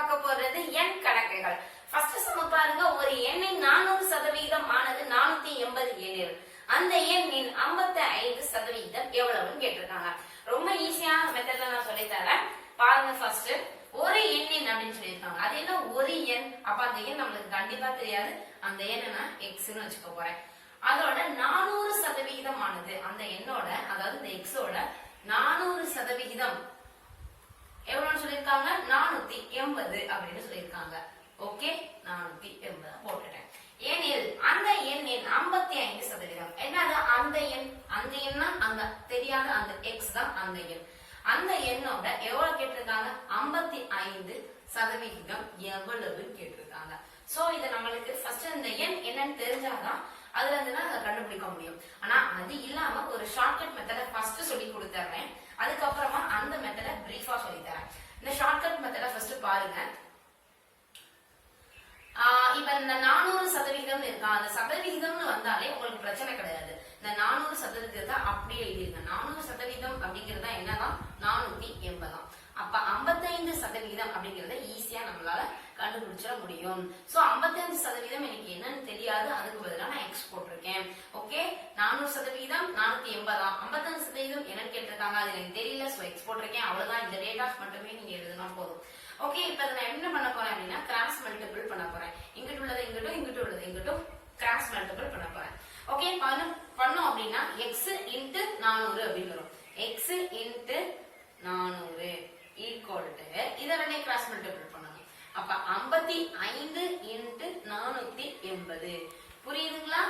பார்க்க போறது எண் கணக்குகள். ஃபர்ஸ்ட் சம பாருங்க. ஒரு எண்ணின் 400% ஆனது 480 எண்ணில் அந்த எண்ணின் 55% எவ்வளவுன்னு கேட்டிருக்காங்க. ரொம்ப ஈஸியான மெத்தட்ல நான் சொல்லி தரேன் பாருங்க. ஃபர்ஸ்ட் ஒரு எண்ணின் அப்படின்னு சொல்லியிருக்காங்க. அது என்ன ஒரு எண்? அப்ப அந்த எண் நம்மளுக்கு கண்டிப்பா தெரியாது. அந்த எண் நான் எக்ஸ்ன்னு வச்சுக்க போறேன். அதோட 400% ஆனது அந்த எண்ணோட, அதாவது இந்த எக்ஸோட 400% எவ்வளவுன்னு சொல்லியிருக்காங்க? 480 அப்படின்னு சொல்லியிருக்காங்க. ஓகே, 480 போட்டுட்டேன். ஏனில் அந்த எண்ணின் 55%. என்னது அந்த எண்? அந்த எண்ணா அங்க தெரியாத அந்த எக்ஸ் தான் அந்த எண். அந்த எண்ணோட எவ்வளவு கேட்டிருக்காங்க? 55% எவ்வளவு கேட்டிருக்காங்க. சோ இது நம்மளுக்கு ஃபர்ஸ்ட் இந்த எண் என்னன்னு தெரிஞ்சாதான் அதுல இருந்து தான் அதை கண்டுபிடிக்க முடியும். ஆனா அது இல்லாம ஒரு ஷார்ட்கட் மெத்தட ஃபர்ஸ்ட் சொல்லி கொடுத்துறேன். அதுக்கப்புறமா அந்த மெத்தட பிரீஃபா சொல்லி தரேன். இந்த ஷார்ட்கட் மெத்தட ஃபர்ஸ்ட் பாருங்க. இப்ப இந்த 400% இருக்கா, அந்த சதவிகிதம்னு வந்தாலே உங்களுக்கு பிரச்சனை கிடையாது. இந்த 400% அப்படியே எழுதிருங்க. 400% அப்படிங்கறது என்னதான்? 480. அப்ப 55% அப்படிங்கறத ஈஸியா நம்மளால கண்டுபிடிச்சிட முடியும். சோ 55% எனக்கு என்னன்னு தெரியாது, அதுக்கு பதிலா நான் எக்ஸ் போட்டிருக்கேன். ஓகே, 400% 480. 55% என்னன்னு கேட்டிருக்காங்க, அது எனக்கு தெரியல, சோ எக்ஸ் போட்டிருக்கேன். அவ்வளவுதான். இந்த டேட்டாஸ் மட்டுமே நீங்க எழுதுனா போதும். ஓகே, இப்ப நான் என்ன பண்ண போறேன் அப்படின்னா கிராஸ் மல்டிபிள் பண்ண போறேன். இங்கிட்டு உள்ளது இங்கிட்டும், இங்கிட்டு உள்ளது இங்கிட்டும் கிராஸ் மல்டிபிள் பண்ண போறேன். ஓகே, பண்ணோம் அப்படின்னா எக்ஸ் இன்ட்டு 400 அப்படின்னு வரும். எக்ஸ் இன்ட்டு 400 ஈக்குவல் டு இதை ரெண்டே கிராஸ் மல்டிபிள் பண்ணணும். அப்ப 55 இன்ட்டு 480. புரியுதுங்களா?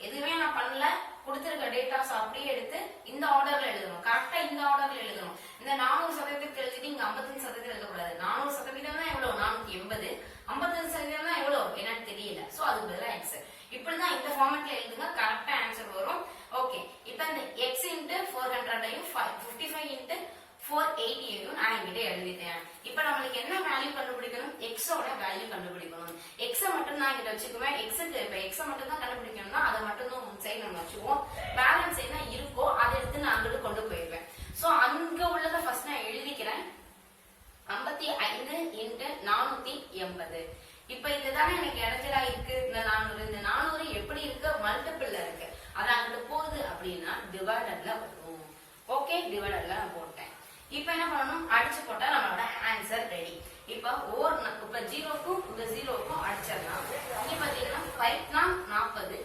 எதுவுமே நான் பண்ணல, கொடுத்திருக்க டேட்டாஸ் அப்படியே எடுத்து இந்த ஆர்டர்ல எழுதணும். கரெக்டா இந்த ஆர்டர்ல எழுதணும். இந்த 400% எழுதிட்டு இங்க 55% எழுதக்கூடாது. 400% தான் எவ்வளவு? 480. 55% தான் எவ்வளவு என்னன்னு தெரியல. சோ அதுக்கு பதிலா எக்ஸ். இப்படிதான் இந்த ஃபார்மேட்ல எழுதுங்க, கரெக்டா ஆன்சர் வரும். ஓகே, இப்ப இந்த எக்ஸ் இன்ட்டு 400 55 இன்ட்டு 480 நான் என்கிட்ட எழுதிட்டேன். இப்ப நம்மளுக்கு என்ன வேல்யூ கண்டுபிடிக்கணும்? எக்ஸோட வேல்யூ கண்டுபிடிக்கணும். எக்ஸ மட்டும் தான் இங்க வச்சுக்குவேன். எக்ஸுக்கு இப்ப எக்ஸ மட்டும் தான் கண்டுபிடிக்கணும்னா அதை மட்டும் தான் சைடு நம்ம வச்சுக்குவோம். பேலன்ஸ் என்ன இருக்கோ அதை எடுத்து நான் அங்கிட்டு கொண்டு போயிடுவேன். சோ அங்க உள்ளதை ஃபர்ஸ்ட் நான் எழுதிக்கிறேன். 55 இன்ட்டு 480. இப்ப இதுதானே எனக்கு இடத்துல இருக்கு. இந்த 400 இந்த 400 எப்படி இருக்கு? மல்டிபிள்ல இருக்கு. அது அங்கிட்டு போகுது அப்படின்னா டிவைடர்ல வரும். ஓகே, டிவைடர்ல நான் போட்டேன். இப்ப என்ன பண்ணணும்? அடிச்சு போட்டா நம்மளோட ஆன்சர் ரெடி. இப்ப இப்ப 0க்கும் இந்த 0க்கும் அடிச்சிடலாம். இங்க பாத்தீங்கன்னா 5 40,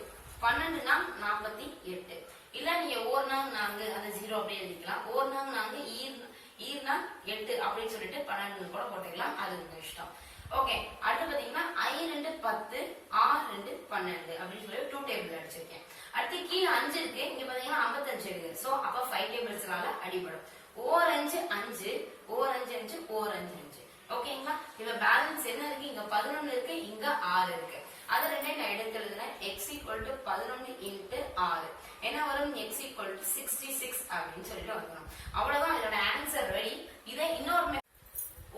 12 48. இல்ல நீங்க 1 4 அந்த 0 அப்படியே எழுதிக்கலாம். 1 4 ஈர்னா 8 அப்படின்னு சொல்லிட்டு 12 கூட போட்டுக்கலாம். அது உங்க இஷ்டம். ஓகே, அடுத்து பாத்தீங்கன்னா I2 10 R2 12 அப்படின்னு சொல்லி 2 டேபிள் அடிச்சிருக்கேன். அடுத்து கீழே 5 இருக்கு. இங்க பாத்தீங்கன்னா 55 இருக்கு. சோ அப்ப 5 டேபிள்ஸ்னால அடிபடும். ஓர் 5 5, ஓர் 5 5, ஓர் 5 5. ஓகேங்களா? இப்ப பேலன்ஸ் என்ன இருக்கு? இங்க 11 இருக்கு, இங்க 6 இருக்கு. அது ரெண்டே நான் எடுத்து எழுதுறேன். x = 11 இன்ட்டு 6 என்ன வரும்? x = 66 அப்படின்னு சொல்லிட்டு வந்துடும். அவ்வளவுதான், இதோட ஆன்சர் ரெடி. இதை இன்னொரு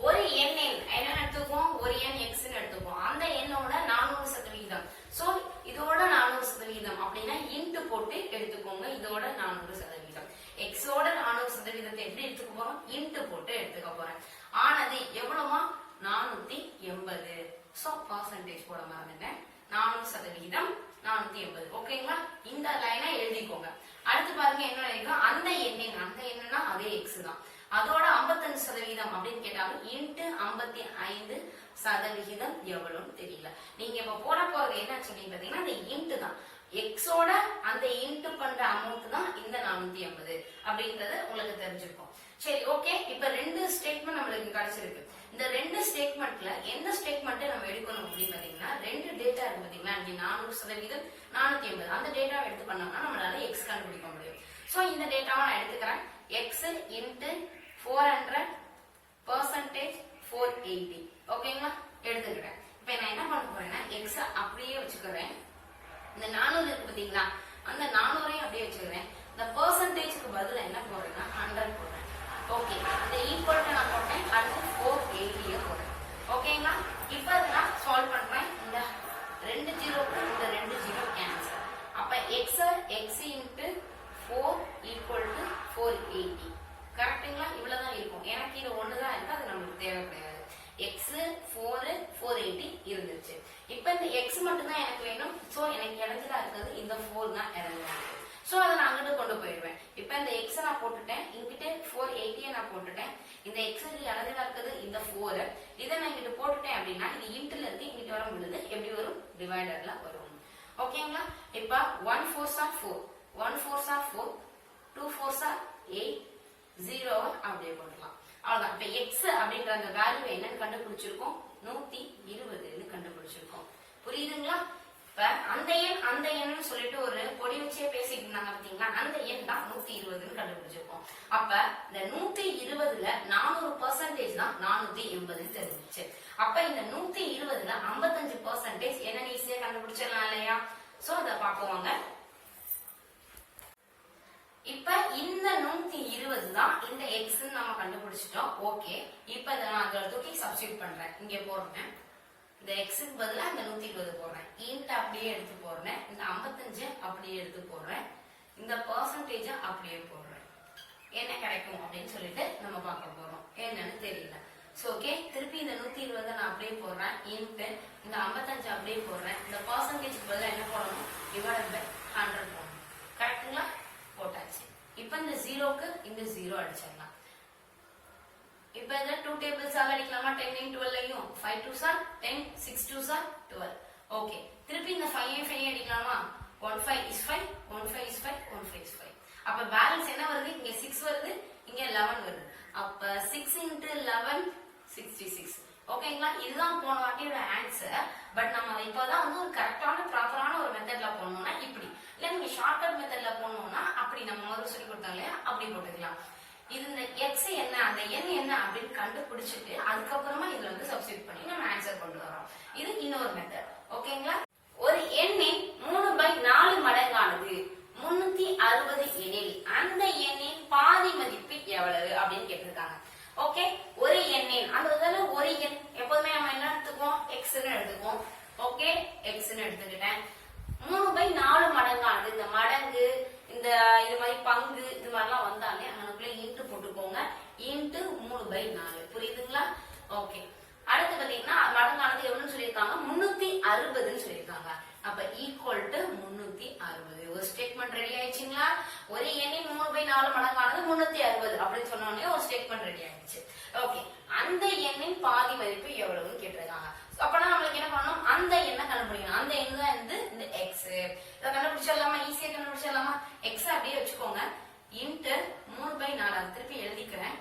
ஒரு எண் என்ன எடுத்துக்குவோம்? ஒரு எண் எக்ஸ் எடுத்துக்குவோம். அந்த எண்ணோட 400%. சோ இதோட 400% அப்படின்னா இன்ட்டு போட்டு எடுத்துக்கோங்க. இதோட 400%. எக்ஸோட 400% எப்படி எடுத்துக்க போறோம்? இன்ட்டு போட்டு எடுத்துக்க போறேன். ஆனது எவ்வளவுமா? 480. சோ பர்சன்டேஜ் போட மறந்துட்டேன். 400% 480. ஓகேங்களா? இந்த லைனை எழுதிக்கோங்க. அடுத்து பாருங்க என்ன எழுதிருக்கோம்? அந்த எண்ணுன்னா அதே எக்ஸ் தான். அதோட 55% அப்படின்னு கேட்டாலும் இன்ட்டு 55% எவ்வளவுன்னு தெரியல. நீங்க இப்ப போட போறது என்ன சொல்லி பாத்தீங்கன்னா அந்த இன்ட்டு தான். எக்ஸோட அந்த இன்ட்டு பண்ற அமௌண்ட் தான் இந்த 480 அப்படின்றது உங்களுக்கு தெரிஞ்சிருக்கும். சரி, ஓகே. இப்ப 2 ஸ்டேட்மெண்ட் நம்மளுக்கு கிடைச்சிருக்கு. இந்த 2 ஸ்டேட்மெண்ட்ல எந்த ஸ்டேட்மெண்ட் நம்ம எடுக்கணும் அப்படின்னு பாத்தீங்கன்னா 2 டேட்டா இருக்கு பாத்தீங்களா? 400% 480 அந்த டேட்டாவை எடுத்து பண்ணோம்னா நம்மளால எக்ஸ் கண்டுபிடிக்க முடியும். சோ இந்த டேட்டாவை நான் எடுத்துக்கிறேன். X into 400 percentage 480. ஓகேங்களா? எடுத்துக்கிட்டேன். இப்ப நான் என்ன பண்ண போறேன்னா எக்ஸ அப்படியே வச்சுக்கிறேன். இந்த 400 இருக்கு பாத்தீங்களா? அந்த 400 அப்படியே வச்சுக்கிறேன். இந்த பர்சன்டேஜ்க்கு பதிலா என்ன போடுறேன்னா 100 போடுறேன். ஓகே, இந்த ஈக்குவல் நான் போட்டேன். அடுத்து 480 போடுறேன். ஓகேங்களா? இப்ப அதை நான் சால்வ் பண்றேன். இந்த 2 0க்கு இந்த 2 0 கேன்சல். அப்ப x இன்ட்டு 4 ஈக்குவல் டு 480. கரெக்டுங்களா? இவ்வளவுதான் இருக்கும். எனக்கு இது ஒண்ணுதான் இருக்கு, அது நமக்கு தேவை கிடையாது. x 4 480 இருந்துச்சு. இப்ப இந்த எக்ஸ் மட்டும் தான் எனக்கு வேணும். சோ எனக்கு இடத்துல இருக்கிறது இந்த 4 தான் இடத்துல இருக்கு. சோ அதை நான் அங்கிட்டு கொண்டு போயிடுவேன். இப்ப இந்த எக்ஸ் நான் போட்டுட்டேன், இங்கிட்ட 480 நான் போட்டுட்டேன். இந்த எக்ஸ் இடத்துல இருக்கிறது இந்த 4, இதை நான் இங்கிட்டு போட்டுட்டேன் அப்படின்னா இது இன்ட்ல இருந்து இங்கிட்டு வர முடியுது. எப்படி வரும்? டிவைடர்ல வரும். ஓகேங்களா? இப்ப 1 4s are 4, 1 4s are 4, 2 4s are 8, 0 அப்படியே போடலாம். அவ்வளவுதான். இப்ப எக்ஸ் அப்படின்ற அந்த வேல்யூ என்னன்னு கண்டுபிடிச்சிருக்கோம், 120ன்னு கண்டுபிடிச்சிருக்கோம். புரியுதுங்களா? இப்ப அந்த எண் சொல்லிட்டு ஒரு பொடி வச்சே பேசிட்டு இருந்தாங்க பாத்தீங்களா, அந்த எண் தான் 120ன்னு கண்டுபிடிச்சிருக்கோம். அப்ப இந்த 120ல 400% தான் 480 தெரிஞ்சிச்சு. அப்ப இந்த 120ல 55% என்ன ஈஸியா கண்டுபிடிச்சிடலாம் இல்லையா? சோ அத பாக்குவாங்க. இப்ப இந்த 120 தான் இந்த எக்ஸ் நம்ம கண்டுபிடிச்சிட்டோம். ஓகே, இப்ப இதை நான் அதோட தூக்கி சப்ஸ்டிட்யூட் பண்றேன். இங்க போடுறேன், இந்த எக்ஸுக்கு பதிலா இந்த 120 போடுறேன், இன்ட் அப்படியே எடுத்து போடுறேன், இந்த 55 அப்படியே எடுத்து போடுறேன், இந்த பர்சன்டேஜ் அப்படியே போடுறேன். என்ன கிடைக்கும் அப்படின்னு சொல்லிட்டு நம்ம பார்க்க போறோம். என்னன்னு தெரியல. சோ ஓகே, திருப்பி இந்த 120 நான் அப்படியே போடுறேன், இன்ட் இந்த 55 அப்படியே போடுறேன், இந்த பர்சன்டேஜ் பதிலா என்ன போடணும், டிவைடட் பை 100 போடணும். கரெக்ட்டுங்களா? போட்டாச்சு. இப்ப இந்த 0க்கு இந்த 0 அடிச்சிடலாம். இப்ப இந்த 2 டேபிள்ஸ் ஆக அடிக்கலாமா? 10 × 12லையும் 5 2s are 10, 6 2s are 12. Okay, திருப்பி இந்த 5 அடிக்கலாமா? 1 5 is 5, 1 5 is 5, 1 5 is 5. அப்ப பேலன்ஸ் என்ன வருது? இங்க 6 வருது, இங்க 11 வருது. அப்ப 6 × 11 66. ஓகேங்களா? இதுதான் போன வாட்டியோட ஆன்சர். பட் நம்ம இப்பதான் வந்து ஒரு கரெக்டான ப்ராப்பரான ஒரு மெத்தட்ல போடணும்னா இப்படி, இல்ல நீங்க ஷார்ட்கட் மெத்தட்ல போடணும்னா அப்படி நம்ம முதல்ல சொல்லி கொடுத்தாங்க இல்லையா, அப்படி போட்டுக்கலாம். இது இந்த எக்ஸ் என்ன, அந்த எண் என்ன அப்படின்னு கண்டுபிடிச்சிட்டு அதுக்கப்புறமா இதுல வந்து சப்ஸ்டிட்யூட் பண்ணி நம்ம ஆன்சர் கொண்டு வரோம். இது இன்னொரு மெத்தட். ஓகேங்களா? ஒரு எண்ணின் 3/4 மடங்கானது 360 எனில் அந்த எண்ணின் பாதி மதிப்பு எவ்வளவு அப்படின்னு கேட்டிருக்காங்க. ஓகே, ஒரு எண்ணின் அந்த ஒரு எண் எப்போதுமே நம்ம என்ன எடுத்துக்குவோம், எக்ஸ்ன்னு எடுத்துக்குவோம். ஓகே, எக்ஸ்ன்னு எடுத்துக்கிட்டேன். 3/4 மடங்கானது, இந்த மடங்கு இந்த இது மாதிரி பங்கு இது மாதிரிலாம் வந்தாலே அங்கனுக்குள்ள இன்ட்டு போட்டுக்கோங்க. இன்ட்டு 3/4. புரியுதுங்களா? ஓகே, அடுத்து பாத்தீங்கன்னா மடங்கானது எவ்வளவுன்னு சொல்லியிருக்காங்க, 360ன்னு சொல்லியிருக்காங்க. அப்ப ஈக்குவல் டு 360. ஒரு ஸ்டேட்மெண்ட் ரெடி ஆயிடுச்சுங்களா? ஒரு எண்ணின் 3/4 மடங்கானது 360 அப்படின்னு சொன்னோடனே ஒரு ஸ்டேட்மெண்ட் ரெடி ஆயிடுச்சு. ஓகே, அந்த எண்ணின் பாதி மதிப்பு எவ்வளவுன்னு கேட்டிருக்காங்க. அப்பனா நம்மளுக்கு என்ன பண்ணணும், அந்த எண்ணை கண்டுபிடிக்கணும். அந்த எண் தான் இந்த எக்ஸ். இதை கண்டுபிடிச்சிடலாமா? ஈஸியா கண்டுபிடிச்சிடலாமா? எக்ஸ் அப்படியே வச்சுக்கோங்க, இன்ட்டு 3/4 திருப்பி எழுதிக்கிறேன்.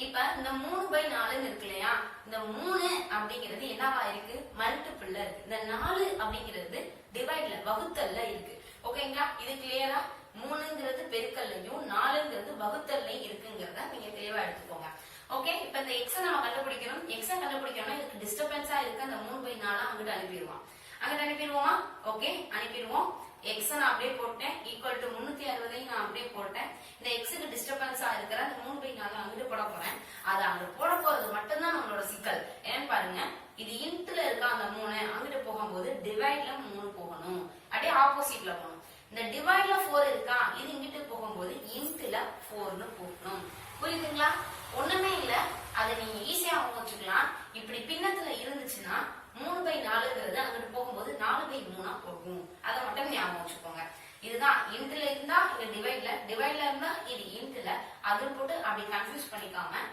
இப்ப இந்த 3/4 இருக்கு இல்லையா, இந்த 3 அப்படிங்கிறது என்னவா இருக்கு, மல்டிபிள்ல இருக்கு. இந்த 4 அப்படிங்கிறது டிவைட்ல வகுத்தல்ல இருக்கு. ஓகேங்களா? இது கிளியரா? 3ங்கிறது பெருக்கல்லையும் 4ங்கிறது வகுத்தல்லையும் இருக்குங்கிறத நீங்க தெளிவா எடுத்துக்கோங்க. ஓகே, இப்ப இந்த எக்ஸ் நம்ம கண்டுபிடிக்கணும். எக்ஸ் கண்டுபிடிக்கணும்னா இதுக்கு டிஸ்டர்பன்ஸா இருக்கு அந்த 3/4 அங்கிட்டு அனுப்பிடுவோம். அங்கிட்டு அனுப்பிடுவோமா? ஓகே, அனுப்பிடுவோம். எக்ஸ் நான் அப்படியே போட்டேன், ஈக்குவல் டு 360 நான் அப்படியே போட்டேன். இந்த எக்ஸுக்கு டிஸ்டர்பன்ஸா இருக்கிற அந்த 3/4 அங்கிட்டு போட போறேன். அது அங்க போட போறது மட்டும்தான் நம்மளோட சிக்கல். ஏன்னு பாருங்க, இது இன்ட்ல இருக்க அந்த 3 அங்கிட்டு போகும்போது டிவைட்ல 3 போகணும், அப்படியே ஆப்போசிட்ல போகணும். இந்த டிவைட்ல 4 இருக்கா, இது இங்கிட்டு போகும்போது இன்ட்ல 4ன்னு போகணும். புரியுதுங்களா? ஒண்ணுமே இல்ல, அதை நீங்க ஈஸியா வச்சுக்கலாம். இப்படி பின்னத்துல இருந்துச்சுன்னா 3/4ங்கிறது அங்கிட்டு போகும்போது 4/3 போகும். அதை மட்டும் ஞாபகம் வச்சுக்கோங்க. இதுதான் இன்ட்ல இருந்தா இது டிவைட்ல, டிவைட்ல இருந்தா இது இன்ட்ல. அது போட்டு அப்படி கன்ஃபியூஸ் பண்ணிக்காம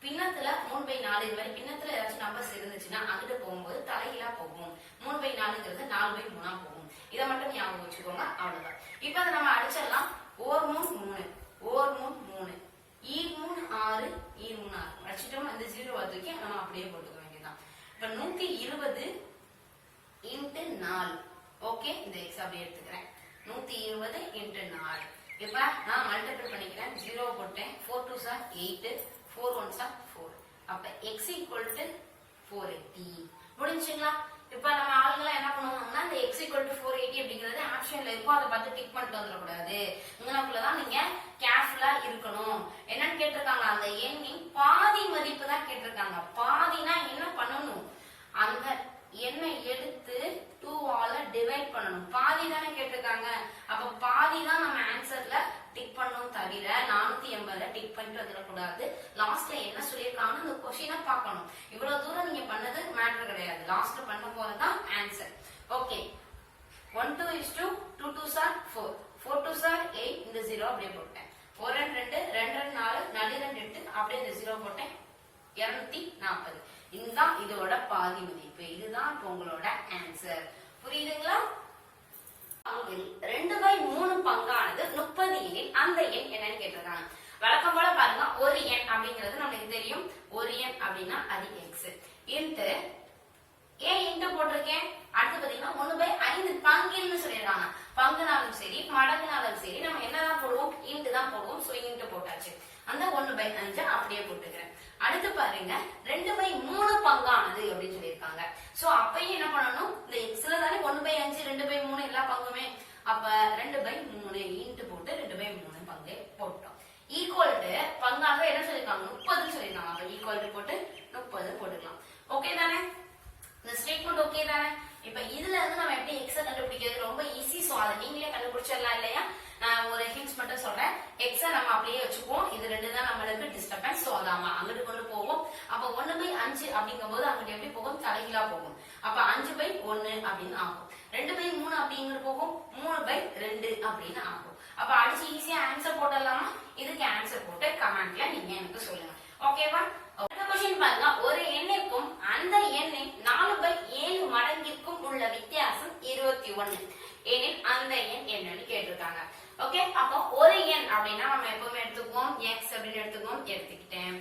பின்னத்துல 3/4 இது மாதிரி பின்னத்துல ஏதாச்சும் நம்பர்ஸ் இருந்துச்சுன்னா அங்கிட்டு போகும்போது தலைகீழா போகும். 3/4ங்கிறது 4/3 போகும். இதை மட்டும் ஞாபகம் வச்சுக்கோங்க. அவ்வளவுதான். இப்ப அதை நம்ம அடிச்சிடலாம். ஓர் 3 3, ஓர் 3 3, ஈர் 3 6, ஈர் 3 6 அடிச்சிட்டோம். இந்த 0 தூக்கி நம்ம அப்படியே போட்டுக்க வேண்டியதான். இப்ப 120 இன்ட்டு 4. ஓகே, இந்த எக்ஸ் அப்படியே எடுத்துக்கிறேன். 120 இன்ட்டு 4. இப்ப நான் மல்டிபிள் பண்ணிக்கிறேன். 0 போட்டேன். 4 2s are 8, 4 1s are 4. அப்ப x ஈக்குவல் டு 480. முடிஞ்சுங்களா? இப்ப நம்ம ஆளுங்கெல்லாம் என்ன பண்ணுவாங்கன்னா இந்த x ஈக்குவல் டு 480 அப்படிங்கிறது ஆப்ஷன்ல இருக்கும், அதை பார்த்து டிக் பண்ணிட்டு வந்துடக்கூடாது. இங்கனக்குள்ளதான் நீங்க கேர்ஃபுல்லா இருக்கணும். என்னன்னு கேட்டிருக்காங்க, அந்த எண்ணின் பாதி மதிப்பு தான் கேட்டிருக்காங்க. பாதினா என்ன பண்ணணும், அந்த எண்ணை எடுத்து 2ஆல டிவைட் பண்ணணும். பாதி தானே கேட்டிருக்காங்க. அப்ப பாதி தான் நம்ம ஆன்சர்ல டிக் பண்ணணும் தவிர 480 டிக் பண்ணிட்டு வந்துடக்கூடாது. லாஸ்ட்ல என்ன சொல்லியிருக்காங்கன்னு அந்த கொஸ்டினை பார்க்கணும். இவ்வளவு தூரம் நீங்க பண்ணது மேட்டர் கிடையாது, லாஸ்ட்ல பண்ண போறதுதான் answer. Okay, 1 2 is 2, 2 2s are 4, 4 2s are 8, இந்த 0 அப்படியே போட்டேன். 4 and 2, 2 and 4, 4 and 8, அப்படியே இந்த 0 போட்டேன். 240. இதுதான் இதோட பாதி மதிப்பு. இதுதான் இப்போ உங்களோட ஆன்சர். புரியுதுங்களா? 2/3 பங்கானது 30 எனில் அந்த எண் என்னன்னு கேட்டிருக்காங்க. வழக்கம் போல பாருங்க, ஒரு எண் அப்படிங்கிறது நமக்கு தெரியும். ஒரு எண் அப்படின்னா அது எக்ஸ் இன்ட்டு ஏன் இன்ட்டு போட்டிருக்கேன். அடுத்து பாத்தீங்கன்னா 1/5 பங்குன்னு சொல்லிடுறாங்க. பங்குனாலும் சரி மடங்குனாலும் சரி நம்ம என்னதான் போடுவோம், இன்ட்டு தான் போடுவோம். சோ இன்ட்டு போட்டாச்சு. அந்த 1/5 அப்படியே போட்டுக்கிறேன். அடுத்து பாருங்க 2/3 பங்கானது அப்படின்னு சொல்லியிருக்காங்க. சோ அப்பயும் என்ன பண்ணணும், இந்த எக்ஸ்ல தானே 1/5 2/3 எல்லா பங்குமே. அப்ப 2/3 இன்ட்டு போட்டு 2/3 பங்கு போட்டோம். ஈக்குவல் டு பங்காக என்ன சொல்லிருக்காங்க, 30 சொல்லிருக்காங்க. அப்ப ஈக்குவல் டு போட்டு 30 போட்டுக்கலாம். ஓகே தானே? இந்த ஸ்டேட்மெண்ட் ஓகே தானே? இப்ப இதுல இருந்து நம்ம எப்படி எக்ஸ கண்டுபிடிக்கிறது ரொம்ப ஈஸி. சோ அதை நீங்களே கண்டுபிடிச்சிடலாம் இல்லையா? நான் ஒரு ஹிண்ட்ஸ் மட்டும் சொல்றேன். எக்ஸ நம்ம அப்படியே வச்சுக்குவோம். இது ரெண்டு தான் நம்மளுக்கு டிஸ்டர்பன்ஸ். சோ அதை அங்கிட்டு கொண்டு போவோம். அப்ப 1/5 அப்படிங்கும் போது அங்கிட்டு எப்படி போகும், தலைகீழா போகும். அப்ப 5/1 அப்படின்னு ஆகும். 2/3 அப்படிங்கிறது போகும் 3/2 அப்படின்னு ஆகும். அப்ப அடிச்சு ஈஸியா ஆன்சர் போடலாமா? இதுக்கு ஆன்சர் போட்டு கமெண்ட்ல நீங்க எனக்கு சொல்லுங்க. ஓகேவா? பாருங்க, ஒரு எண்ணிற்கும் அந்த எண்ணின் 4/7 மடங்கிற்கும் உள்ள வித்தியாசம் 21 எனில் அந்த எண் என்னன்னு கேட்டிருக்காங்க. ஓகே, அப்போ ஒரு எண் அப்படின்னா நம்ம எப்பவுமே எடுத்துக்குவோம் எக்ஸ் அப்படின்னு எடுத்துக்குவோம். எடுத்துக்கிட்டேன்.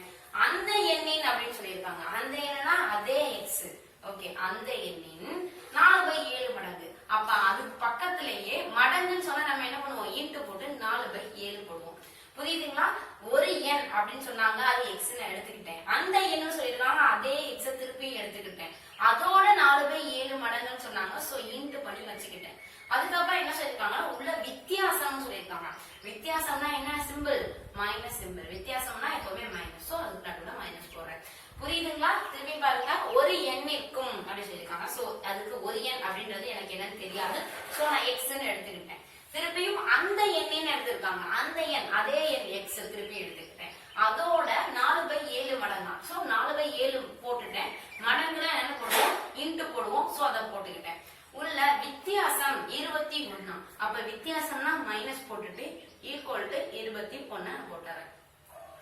அந்த எண்ணின் அப்படின்னு சொல்லியிருக்காங்க. அந்த எண்ணுனா அதே எக்ஸ். ஓகே, அந்த எண்ணின் 4/7 மடங்கு. அப்ப அதுக்கு பக்கத்திலேயே மடங்குன்னு சொன்னா நம்ம என்ன பண்ணுவோம், இன்ட்டு போட்டு 4/7 போடுவோம். புரியுதுங்களா? ஒரு எண் அப்படின்னு சொன்னாங்க, அது எக்ஸ் எடுத்துக்கிட்டேன். அந்த எண்ணு சொல்லிருக்காங்க, அதே எக்ஸ திருப்பி எடுத்துக்கிட்டேன். அதோட 4/7 மடங்குன்னு சொன்னாங்க. சோ இன்ட்டு பண்ணி வச்சுக்கிட்டேன். அதுக்கப்புறம் என்ன சொல்லிருக்காங்க, உள்ள வித்தியாசம் சொல்லிருக்காங்க. வித்தியாசம்னா என்ன சிம்பிள், மைனஸ் சிம்பிள். வித்தியாசம்னா எப்பவுமே மைனஸ். சோ அதுக்கு நடுவுல மைனஸ் போடுறேன். புரியுதுங்களா? திரும்பி பாருங்க, ஒரு எண்ணிற்கும் அப்படின்னு சொல்லிருக்காங்க. சோ அதுக்கு ஒரு எண் அப்படின்றது எனக்கு என்னன்னு தெரியாது. சோ நான் எக்ஸ்ன்னு எடுத்துக்கிட்டேன். திருப்பியும் அந்த எண்ணின்னு எடுத்திருக்காங்க. அந்த எண் அதே எண் எக்ஸ் திருப்பி எடுத்துக்கிட்டேன். அதோட 4/7 மடங்கா. சோ 4/7 போட்டுட்டேன். மடங்குல என்ன போடுவோம், இன்ட்டு போடுவோம். சோ அதை போட்டுக்கிட்டேன். உள்ள வித்தியாசம் 21. அப்ப வித்தியாசம்னா மைனஸ் போட்டுட்டு ஈக்குவல் டு 21 போட்டுறேன்.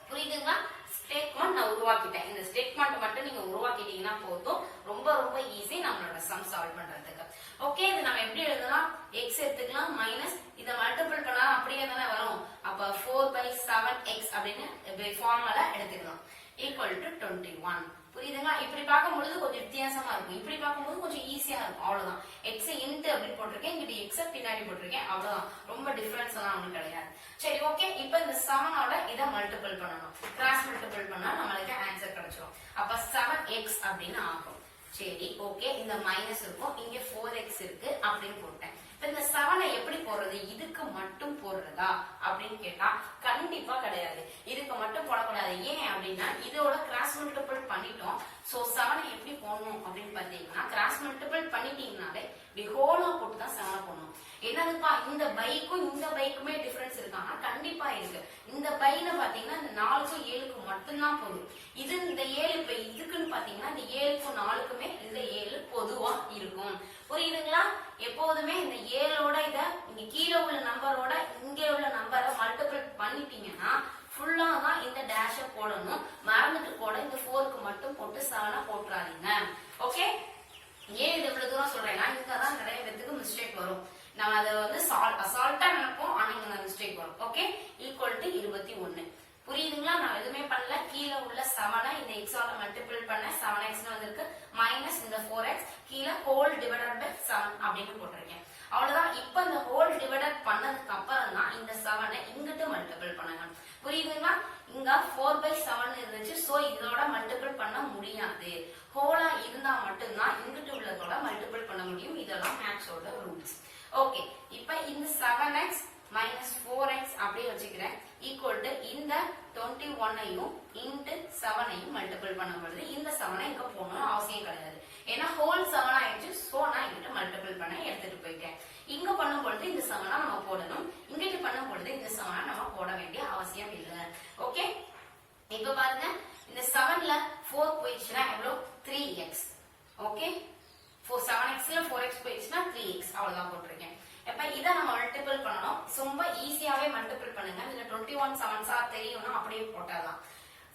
புரியுதுங்களா? ஸ்டேட்மெண்ட் நான் உருவாக்கிட்டேன். இந்த ஸ்டேட்மெண்ட் மட்டும் நீங்க உருவாக்கிட்டீங்கன்னா போதும். ரொம்ப ரொம்ப ஈஸி நம்மளோட சம் சால்வ் பண்றதுக்கு. ஓகே, இது நம்ம எப்படி எழுதலாம், எக்ஸ் எடுத்துக்கலாம் மைனஸ் இதை மல்டிபிள் பண்ணா அப்படியே தானே வரும். அப்ப 4/7x அப்படின்னு ஃபார்முலா எடுத்துக்கலாம். Equal to 21. புரியுதுங்களா? இப்படி பார்க்கும் பொழுது கொஞ்சம் வித்தியாசமா இருக்கும். இப்படி பார்க்கும்போது கொஞ்சம் ஈஸியா இருக்கும். அவ்வளவுதான். எக்ஸ் இன்ட்டு அப்படின்னு போட்டிருக்கேன், இங்கிட்ட எக்ஸ பின்னாடி போட்டிருக்கேன். அவ்வளவுதான். ரொம்ப டிஃபரன்ஸ் எல்லாம் ஒண்ணும் கிடையாது. சரி, ஓகே. இப்ப இந்த 7ஓட இதை மல்டிபிள் பண்ணணும். கிராஸ் மல்டிபிள் பண்ணா நம்மளுக்கு ஆன்சர் கிடைச்சிடும். அப்ப 7x அப்படின்னு ஆகும். சரி, ஓகே. இந்த மைனஸ் இருக்கும், இங்க 4x இருக்கு அப்படின்னு போட்டேன். இந்த 7 எப்படி போடுறது, இதுக்கு மட்டும் போடுறதா அப்படின்னு கேட்டா கண்டிப்பா கிடையாது. இதுக்கு மட்டும் போடக்கூடாது. ஏன் அப்படின்னா இதோட கிராஸ் மல்டிபிள் பண்ணிட்டோம். சோ 7 எப்படி போடணும் அப்படின்னு பாத்தீங்கன்னா, கிராஸ் மல்டிபிள் பண்ணிட்டீங்கனாலே இப்படி ஹோலா போட்டு தான் 7 போடணும். என்னதுப்பா, இந்த பைக்கும் இந்த பைக்குமே டிஃபரன்ஸ் இருக்காங்க? கண்டிப்பா இருக்கு. இந்த பைல பாத்தீங்கன்னா இந்த 4க்கும் 7க்கும் மட்டும்தான் போகுது. இது இந்த 7 இப்ப இதுக்குன்னு பாத்தீங்கன்னா இந்த 7க்கும் 4க்குமே இந்த 7 பொதுவா இருக்கும். புரியுதுங்களா? எப்போதுமே இந்த 7ஓட இத இங்க கீழே உள்ள நம்பரோட இங்க உள்ள நம்பரை மல்டிபிள் பண்ணிட்டீங்கன்னா ஃபுல்லா தான் இந்த டேஷ போடணும். மறந்துட்டு கூட இந்த 4க்கு மட்டும் போட்டு 7 போட்டுறாதீங்க. ஓகே, ஏன் இது இவ்வளவு தூரம் சொல்றேன்னா இங்கதான் நிறைய பேருக்கு மிஸ்டேக் வரும். நம்ம அதை வந்து அசால்ட்டா நினைப்போம், ஆனா இங்க மிஸ்டேக் வரும். Okay, equal to 21. புரியுதுங்களா? நான் எதுவுமே பண்ணல. கீழே உள்ள 7 இந்த எக்ஸால மல்டிபிள் பண்ண 7x வந்திருக்கு. மைனஸ் இந்த 4x கீழே ஹோல் டிவைடட் பை 7 அப்படின்னு போட்டிருக்கேன். அவ்வளவுதான். இப்ப இந்த ஹோல் டிவைடட் பண்ணதுக்கு அப்புறம் தான் இந்த 7 இங்கிட்டு மல்டிபிள் பண்ணுங்க. புரியுதுங்களா? இங்க 4/7 இருந்துச்சு. சோ இதோட மல்டிபிள் பண்ண முடியாது. ஹோலா இருந்தா மட்டும்தான் இங்கிட்டு உள்ளதோட மல்டிபிள் பண்ண முடியும். இதெல்லாம் மேத்ஸோட ரூல்ஸ். ஓகே, இப்ப இந்த 7x minus 4x அப்படியே வச்சுக்கிறேன். ஈக்குவல் டு இந்த 21ஐயும் இன்ட்டு 7ஐயும் மல்டிபிள் பண்ணும்போது இந்த 7 இங்க போகணும்னு அவசியம் கிடையாது. ஏன்னா ஹோல் 7 ஆயிடுச்சு. சோ நான் இங்கிட்ட மல்டிபிள் பண்ண எடுத்துட்டு போயிட்டேன். இங்க பண்ணும்பொழுது இந்த 7 நம்ம போடணும். இங்கிட்ட பண்ணும்பொழுது இந்த 7 நம்ம போட வேண்டிய அவசியம் இல்லை. ஓகே, இப்ப பாருங்க இந்த 7ல 4 போயிடுச்சுன்னா எவ்வளவு? 3x. ஓகே, 7xல 4x போயிடுச்சுன்னா 3x. அவ்வளவுதான் போட்டிருக்கேன். இப்ப இதை நம்ம மல்டிபிள் பண்ணணும். ரொம்ப ஈஸியாவே மல்டிபிள் பண்ணுங்க. இதுல 21 7s தெரியும்னா அப்படியே போட்டாதான்.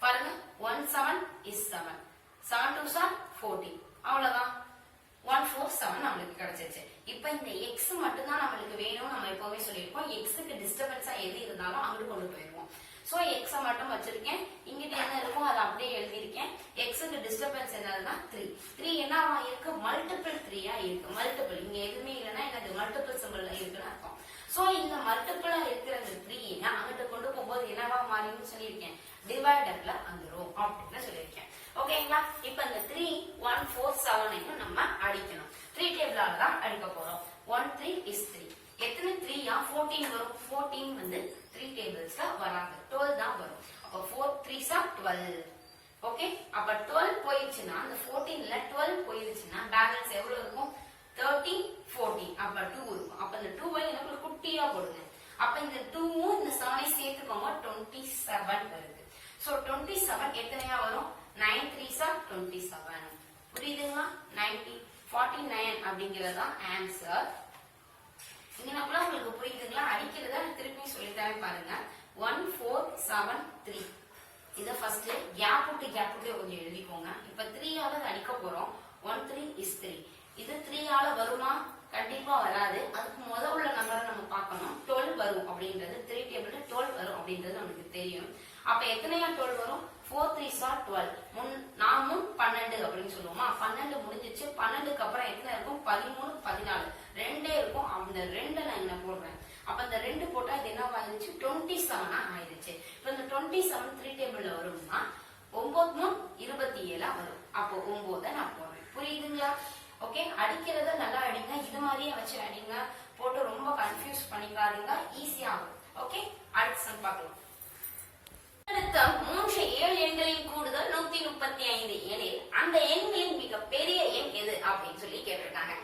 பாருங்க 1 7 is 7, 7 2s are 14. அவ்வளவுதான், 147 நம்மளுக்கு கிடைச்சிருச்சு. இப்ப இந்த x மட்டும் தான் நம்மளுக்கு வேணும். நம்ம எப்பவுமே சொல்லியிருக்கோம் xக்கு டிஸ்டர்பன்ஸா எது இருந்தாலும் அங்கிட்டு கொண்டு போயிருவோம். சோ x மட்டும் வச்சிருக்கேன். இங்கிட்ட என்ன இருக்கும் அதை அப்படியே எழுதியிருக்கேன். xக்கு டிஸ்டர்பன்ஸ் என்னதுன்னா 3. 3 என்னவா இருக்கு? மல்டிபிள் 3ஆ இருக்கு. மல்டிபிள் இங்க எதுவுமே இல்லைன்னா என்னது? மல்டிபிள் சிம்பிள்ல இருக்குன்னு அர்த்தம். சோ இந்த மல்டிபிளா இருக்கிற இந்த 3 அங்கிட்ட கொண்டு போகும்போது என்னவா மாறின்னு சொல்லியிருக்கேன்? டிவைடர்ல வந்துரும் அப்படின்னு சொல்லியிருக்கேன். ஓகேங்களா? இப்ப இந்த 3 1 4 7ஐயும் நம்ம அடிக்கணும். 3 டேபிளால தான் அடிக்க போறோம். 1 3 is 3. எத்தனை 3 14 வரும். 14 வந்து 3 டேபிள்ஸ்ல வராது, 12 தான் வரும். அப்ப 4 3s are 12. ஓகே, அப்ப 12 போயிடுச்சுன்னா அந்த 14ல 12 போயிடுச்சுன்னா பேலன்ஸ் எவ்வளவு இருக்கும்? 13 14. அப்ப 2 இருக்கும். அப்ப இந்த 2ஐ எனக்கு குட்டியா போடுங்க. அப்ப இந்த 2வும் இந்த 7ஐ சேர்த்துக்கோங்க. 27 வருது. சோ 27 எத்தனையா வரும்? 9 3s are 27. புரியுதுங்களா? 49 அப்படிங்கறதுதான் ஆன்சர். இங்க உங்களுக்கு புரியுதுங்களா? அடிக்கிறத திருப்பி சொல்லித்தரேன் பாருங்க. 1 4 7 3. இத ஃபர்ஸ்ட் கேப் விட்டு கொஞ்சம் எழுதிக்கோங்க. இப்ப 3ஆல அடிக்க போறோம். 1 3 is 3. இது 3ஆல வருமா? கண்டிப்பா வராது. அதுக்கு முதல்ல உள்ள நம்பரை நம்ம பார்க்கணும். 12 வரும் அப்படின்றது 3 டேபிள்ல 12 வரும் அப்படின்றது நமக்கு தெரியும். அப்ப எத்தனையா 12 வரும்? 4 3s are 12. நாமும் 12 அப்படின்னு சொல்லுவோமா? 12 முடிஞ்சிச்சு. 12க்கு அப்புறம் எத்தனை இருக்கும்? 13 14. ரெண்டே இருக்கும். அந்த 2 நான் என்ன போடுறேன். அப்ப இந்த 2 போட்டா இது என்ன ஆயிடுச்சு? 27 ஆயிடுச்சு. இப்ப இந்த 27 3 டேபிள்ல வரும்னா 9 27 வரும். அப்போ 9 நான் போடுறேன். புரியுதுங்களா? ஓகே, அடிக்கிறத நல்லா அடிங்க. இது மாதிரியே வச்சு அடிங்க. போட்டு ரொம்ப கன்ஃபியூஸ் பண்ணிக்காதீங்க. ஈஸியா ஆகும். ஓகே, அடுத்த சம் பார்க்கலாம். அடுத்த 3 7 எண்களின் கூடுதல் 135 எனில் அந்த எண்களின் மிக பெரிய எண் எது அப்படின்னு சொல்லி கேட்டிருக்காங்க.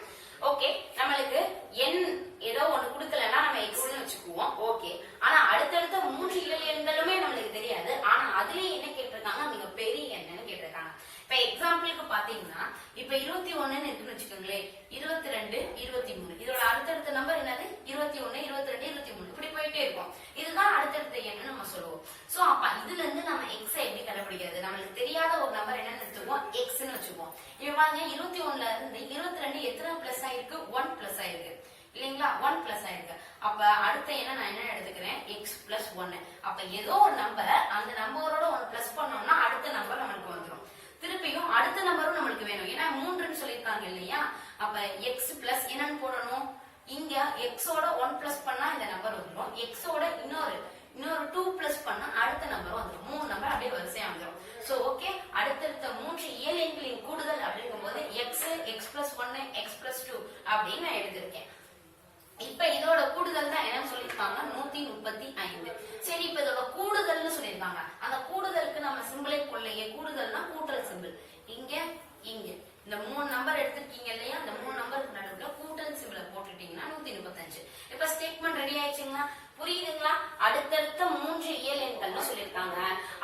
ஓகே, நம்மளுக்கு எண் ஏதோ ஒண்ணு கொடுக்கலன்னா நம்ம எக்ஸ்னு வச்சுக்குவோம். ஓகே, ஆனா அடுத்தடுத்த 3 7 எண்களுமே நம்மளுக்கு தெரியாது. ஆனா அதுலயே என்ன கேட்டிருக்காங்க? மிக பெரிய எண்ணுன்னு கேட்டிருக்காங்க. இப்ப எக்ஸாம்பிளுக்கு பாத்தீங்கன்னா இப்ப 21 இருக்குன்னு வச்சுக்கோங்களேன். 22 23. இதோட அடுத்தடுத்த நம்பர் என்னது? 21 22 23. இப்படி போயிட்டே இருக்கும். இதுதான் அடுத்தடுத்த எண்ணு நம்ம சொல்லுவோம். சோ அப்ப இதுல இருந்து நம்ம எக்ஸ் எப்படி கண்டுபிடிக்கிறது? நம்மளுக்கு தெரியாத ஒரு நம்பர் என்னன்னு வச்சுக்குவோம், எக்ஸ்ன்னு வச்சுக்குவோம். இப்ப பாருங்க 21ல இருந்து 22 எத்தனை பிளஸ் ஆயிருக்கு? 1 பிளஸ் ஆயிருக்கு இல்லைங்களா? 1 பிளஸ் ஆயிருக்கு. அப்ப அடுத்த என்ன நான் என்ன எடுத்துக்கிறேன்? X plus 1. அப்ப ஏதோ ஒரு நம்பர் அந்த நம்பரோட 1 பிளஸ் பண்ணோம்னா அடுத்த நம்பர் நம்மளுக்கு வந்துடும். திருப்பியும் அடுத்த நம்பரும் நம்மளுக்கு வேணும். ஏன்னா 3ன்னு சொல்லியிருக்காங்க இல்லையா? அப்ப எக்ஸ் பிளஸ் என்னன்னு போடணும். இங்க எக்ஸோட 1 பிளஸ் பண்ணா இந்த நம்பர் வந்துடும். எக்ஸோட இன்னொரு 2 பிளஸ் பண்ணா அடுத்த நம்பர் வந்துடும். 3 நம்பர் அப்படியே வரிசையா வந்துடும். சோ ஓகே, அடுத்தடுத்த 3 7 எண்களின் கூடுதல் அப்படிங்கும் போது X X plus 1 X plus 2 அப்படின்னு நான் எடுத்திருக்கேன். இப்ப இதோட கூடுதல் தான் என்ன சொல்லிருக்காங்க? 135. சரி, இப்ப இதோட கூடுதல்னு சொல்லிருக்காங்க. அந்த கூடுதலுக்கு நம்ம சிம்பிளே கொள்ளையே. கூடுதல்னா கூட்டல் சிம்பிள். இங்க இங்க இந்த 3 நம்பர் எடுத்துருக்கீங்க இல்லையா? அந்த 3 நம்பருக்கு நடுவுல கூட்டல் சிம்பிளை போட்டுட்டீங்கன்னா 135. இப்ப ஸ்டேட்மெண்ட் ரெடி ஆயிடுச்சுங்களா? புரியுதுங்களா? அடுத்தடுத்த 3 இயல் எண்கள்னு சொல்லிருக்காங்க.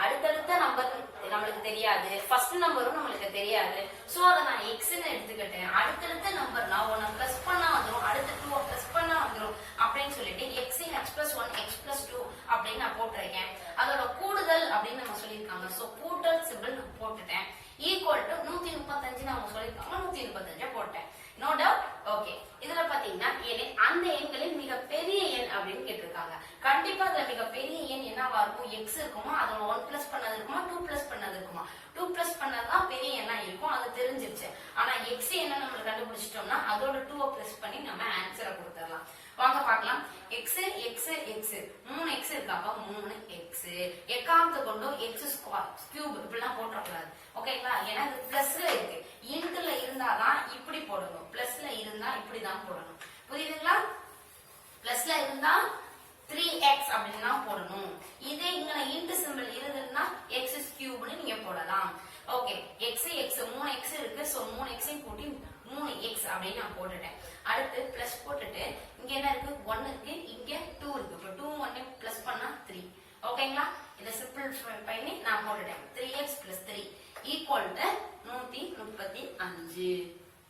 அடுத்தடுத்த நம்பர் நம்மளுக்கு தெரியாது. ஃபர்ஸ்ட் நம்பரும் நம்மளுக்கு தெரியாது. சோ அதை நான் எக்ஸ்ன்னு எடுத்துக்கிட்டேன். அடுத்தடுத்த நம்பர் நான் 1 பிளஸ் பண்ணா வந்துடும், அடுத்த 2 பிளஸ் பண்ணா வந்துடும் அப்படின்னு சொல்லிட்டு X X plus 1 X plus 2 அப்படின்னு நான் போட்டிருக்கேன். அதோட கூடுதல் அப்படின்னு நம்ம சொல்லியிருக்காங்க. சோ கூட்டல் சிம்பிள் நான் போட்டுட்டேன். ஈக்குவல் டு 135 அவங்க சொல்லியிருக்காங்க. 135 போட்டேன். No doubt. ஓகே, இதுல பாத்தீங்கன்னா அந்த எண்களில் மிக பெரிய எண் அப்படின்னு கேட்டிருக்காங்க. கண்டிப்பா அதுல மிக பெரிய எண் என்னவா இருக்கும்? எக்ஸ் இருக்குமா? அதோட 1 பிளஸ் பண்ணது இருக்குமா? 2 பிளஸ் பண்ணது இருக்குமா? 2 பிளஸ் பண்ணதுதான் பெரிய எண்ணா இருக்கும். அது தெரிஞ்சிருச்சு. ஆனா எக்ஸ் என்ன நம்ம கண்டுபிடிச்சிட்டோம்னா அதோட 2 பிளஸ் பண்ணி நம்ம ஆன்சரை கொடுத்துடலாம். வாங்க பார்க்கலாம். எக்ஸ் எக்ஸ் எக்ஸ் 3 எக்ஸ் இருக்காப்பா 3 எக்ஸ். எக்காமத்தை கொண்டும் எக்ஸ் ஸ்கொயர் கியூப் இப்படிலாம் போட்டக்கூடாது. ஓகேங்களா? ஏன்னா இது பிளஸ்ல இருக்கு. இன்ட்ல இருந்தாதான் இப்படி போடணும், பிளஸ்ல இருந்தா இப்படிதான் போடணும். புரியுதுங்களா? பிளஸ்ல இருந்தா 3x அப்படின்னு போடணும். இதே இங்க இன்ட் சிம்பிள் இருந்ததுன்னா எக்ஸ் கியூப்னு நீங்க போடலாம். ஓகே, எக்ஸ் எக்ஸ் 3x இருக்கு. சோ 3x கூட்டி 3x அப்படின்னு நான் போட்டுட்டேன். அடுத்து பிளஸ் போட்டுட்டு இங்க என்ன இருக்கு 1 இருக்கு, இங்க 2 இருக்கு. இப்போ 2 1 பிளஸ் பண்ணா 3. ஓகேங்களா? இத சிம்பிள் பண்ணி நான் போட்டுட்டேன். 3x + 3 ஈக்குவல் டு 135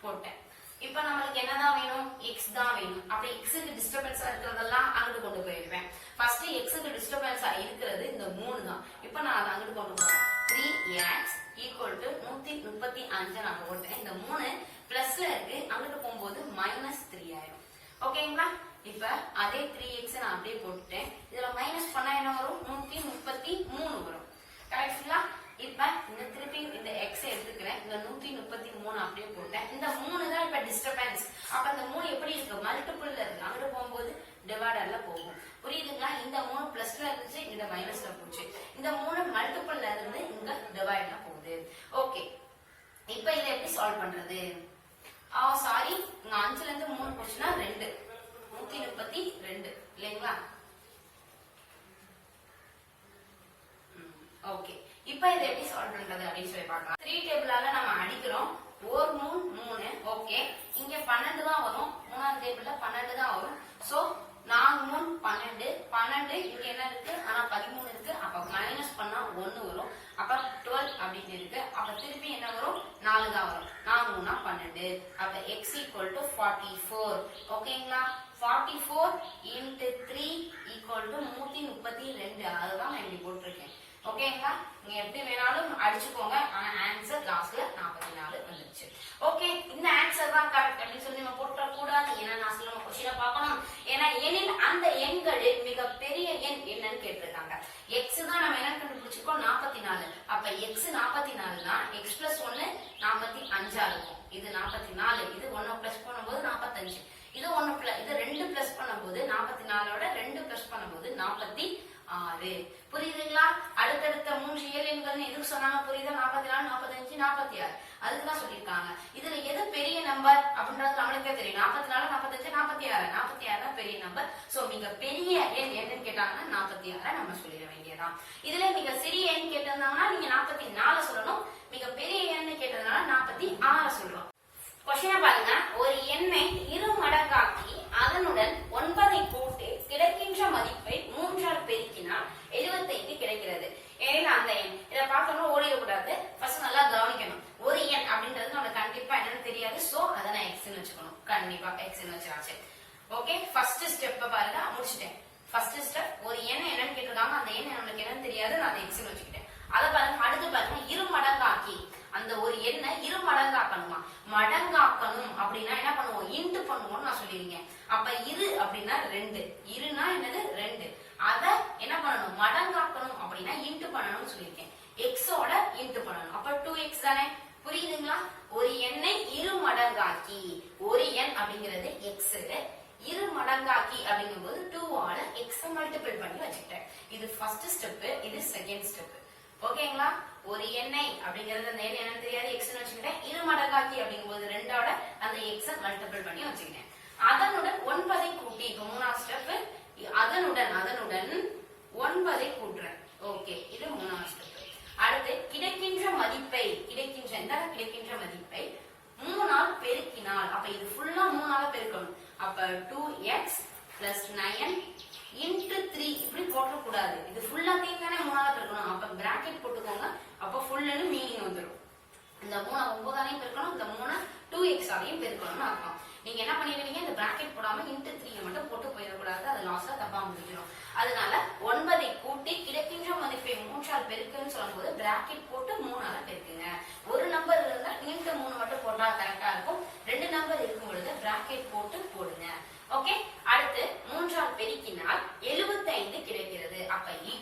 போட்டேன். இப்போ நமக்கு என்னதான் வேணும்? x தான் வேணும். அப்ப x க்கு டிஸ்டர்பன்ஸா இருக்குறதெல்லாம் அங்க கொண்டு போயிடுவேன். ஃபர்ஸ்ட் x க்கு டிஸ்டர்பன்ஸா இருக்குது இந்த 3 தான். இப்போ நான் அத அங்க கொண்டு போறேன். 3x = 135 நான் போட்டேன். இந்த 3 பிளஸ்ல இருக்கு, அங்கிட்டு போகும்போது -3 ஆயிடும். ஓகேங்களா? இப்ப அதே 3x நான் அப்படியே போட்டுட்டேன். இதுல மைனஸ் பண்ணா என்ன வரும்? 133 வரும். கரெக்ட்டுங்களா? இப்ப இந்த திருப்பி இந்த x எடுத்துக்கிறேன். இந்த 133 அப்படியே போட்டேன். இந்த 3 தான் இப்ப டிஸ்டர்பன்ஸ். அப்ப இந்த 3 எப்படி இருக்கு? மல்டிபிள்ல இருக்கு. அங்க போகும்போது டிவைடர்ல போகும். புரியுதுங்களா? இந்த 3 பிளஸ்ல இருந்துச்சு, இந்த மைனஸ்ல போச்சு. இந்த 3 மல்டிபிள்ல இருந்து இங்க டிவைடர்ல போகுது. ஓகே, இப்ப இதை எப்படி சால்வ் பண்றது? சாரி, இங்க 5ல இருந்து 3 போச்சுன்னா 2, 132 இல்லைங்களா? ஓகே, இப்ப இதை எப்படி சால்வ் பண்றது அப்படின்னு சொல்லி பார்க்கலாம். 3 டேபிளால நம்ம அடிக்கிறோம். 1 3 3. ஓகே, இங்க 12 தான் வரும். மூணாவது டேபிள்ல 12 தான் வரும். சோ 4 3 12. 12 இங்க என்ன இருக்கு? ஆனா 13 இருக்கு. அப்ப மைனஸ் பண்ணா 1 வரும். அப்ப 12 அப்படின்னு இருக்கு. அப்ப திருப்பி என்ன வரும்? 4 தான் வரும். 4 3 12. அப்ப x = 44. ஓகேங்களா? 44 × 3 = 132. அதுதான் நான் இப்படி போட்டிருக்கேன். ஓகேங்களா? நீங்க எப்படி வேணாலும் அடிச்சுக்கோங்க. ஆனா ஆன்சர் லாஸ்ட்ல 44 வந்துருச்சு. ஓகே, இந்த ஆன்சர் தான் கரெக்ட் அப்படின்னு சொல்லி நம்ம போட்டுற கூடாது. ஏன்னா நான் சொல்ல क्वेश्चन பார்க்கணும். ஏன்னா எண்ணில் அந்த எண்களில் மிக பெரிய எண் என்னன்னு கேட்டிருக்காங்க. x தான் நம்ம என்ன கண்டுபிடிச்சிருக்கோம்? 44. அப்ப x 44 தான். x + 1 45 இருக்கும். இது 44. இது 1 பிளஸ் பண்ணும்போது 45. இது 1 இது 2 பிளஸ் பண்ணும்போது 44ஓட 2 பிளஸ் பண்ணும்போது 46. புரியுதுங்களா? அடுத்தடுத்த 3 இயல் எண்கள் எதுக்கு சொன்னாங்க? புரியுதா? 44 45 46. அதுக்கு தான் சொல்லிருக்காங்க. இதுல எது பெரிய நம்பர் அப்படின்றது நம்மளுக்கே தெரியும். 44 45 46. 46 தான் பெரிய நம்பர். சோ மிக பெரிய எண் என்னன்னு கேட்டாங்கன்னா 46 நம்ம சொல்லிட வேண்டியதான். இதுல மிக சிறிய எண் கேட்டிருந்தாங்கன்னா நீங்க 44 சொல்லணும். மிக பெரிய எண் கேட்டதுனால 46 சொல்றோம். क्वेश्चन பாருங்க. ஒரு எண்ணை இரு மடங்காக்கி அதனுடன் 9ஐ கூட்டி கிடைக்கின்ற மதிப்பை 3ஆல் பெருக்கினால் 75 கிடைக்கிறது. ஏன்னா அந்த எண் இத பார்த்தோம்னா ஓடிடக்கூடாது. ஃபர்ஸ்ட் நல்லா கவனிக்கணும். ஒரு எண் அப்படின்றது நமக்கு கண்டிப்பா என்னன்னு தெரியாது. சோ அத நான் x ன்னு வச்சுக்கணும். கண்டிப்பா x ன்னு வச்சாச்சு. ஓகே, ஃபர்ஸ்ட் ஸ்டெப் பாருங்க, முடிச்சிட்டேன். ஃபர்ஸ்ட் ஸ்டெப் ஒரு எண் என்னன்னு கேட்டிருக்காங்க. அந்த எண் நமக்கு என்னன்னு தெரியாது. நான் x ன்னு வச்சுக்கிட்டேன். அத பாருங்க. அடுத்து பாருங்க, இரு மடங்காக்கி அந்த ஒரு எண்ணை இரு மடங்காக்கணுமா? மடங்காக்கணும் அப்படின்னா என்ன பண்ணுவோம்? இன்டு பண்ணுவோம்னு நான் சொல்லிருக்கேன். அப்ப இரு அப்படின்னா 2. இருனா என்னது? 2. அத என்ன பண்ணணும்? மடங்காக்கணும் அப்படின்னா இன்டு பண்ணணும்னு சொல்லிருக்கேன். x ஓட இன்டு பண்ணணும். அப்ப 2x தானே? புரியுதுங்களா? ஒரு எண்ணை இரு மடங்காக்கி, ஒரு எண் அப்படிங்கிறது x, இரு மடங்காக்கி அப்படிங்கும்போது 2 ஆல x மல்டிபிள் பண்ணி வச்சுக்கிட்டேன். இது ஃபர்ஸ்ட் ஸ்டெப். இது செகண்ட் ஸ்டெப். ஓகேங்களா? ஒரு எண்ணை அப்படிங்கிறது அந்த எண் என்னன்னு தெரியாது, x ன்னு வச்சுக்கிட்டேன். இரு மடங்காக்கி அப்படிங்கும்போது 2ஓட அந்த x மல்டிபிள் பண்ணி வச்சுக்கிட்டேன். அதனுடன் 9ஐ கூட்டி, இப்போ மூணாவது ஸ்டெப். அதனுடன் 9ஐ கூட்டுறேன். ஓகே, இது மூணாவது ஸ்டெப். அடுத்து கிடைக்கின்ற மதிப்பை, கிடைக்கின்ற மதிப்பை 3ஆல் பெருக்கினால், அப்ப இது ஃபுல்லா 3ஆல பெருக்கணும். அப்ப 2x + 9 × 3 இப்படி போட கூடாது. இது ஃபுல்லாத்தையும் தானே 3ஆல பெருக்கணும். அப்ப பிராக்கெட் போட்டுக்கோங்க. அப்ப ஃபுல்லுன்னு மீனிங் வந்துரும். இந்த 3 9ஆலையும் பெருக்கணும், இந்த 3 2x ஆலையும் பெருக்கணும்னு அர்த்தம். நீங்க என்ன பண்ணிடுவீங்க? இந்த பிராக்கெட் போடாம × 3 மட்டும் போட்டு போயிடக்கூடாது. அது லாஸ்ட்ல தப்பா முடிஞ்சிடும். அதனால 9ஐ கூட்டி கிடைக்கின்ற மதிப்பை 3ஆல் பெருக்குன்னு சொல்லும்போது பிராக்கெட் போட்டு 3ஆல பெருக்குங்க. ஒரு நம்பர் இருந்தா × 3 மட்டும் போட்டா கரெக்டா இருக்கும். 2 நம்பர் இருக்கும் பொழுது பிராக்கெட் போட்டு போடுங்க. ஓகே, அடுத்து 3ஆல் பெருக்கினால் 75 கிடைக்கிறது. அப்ப =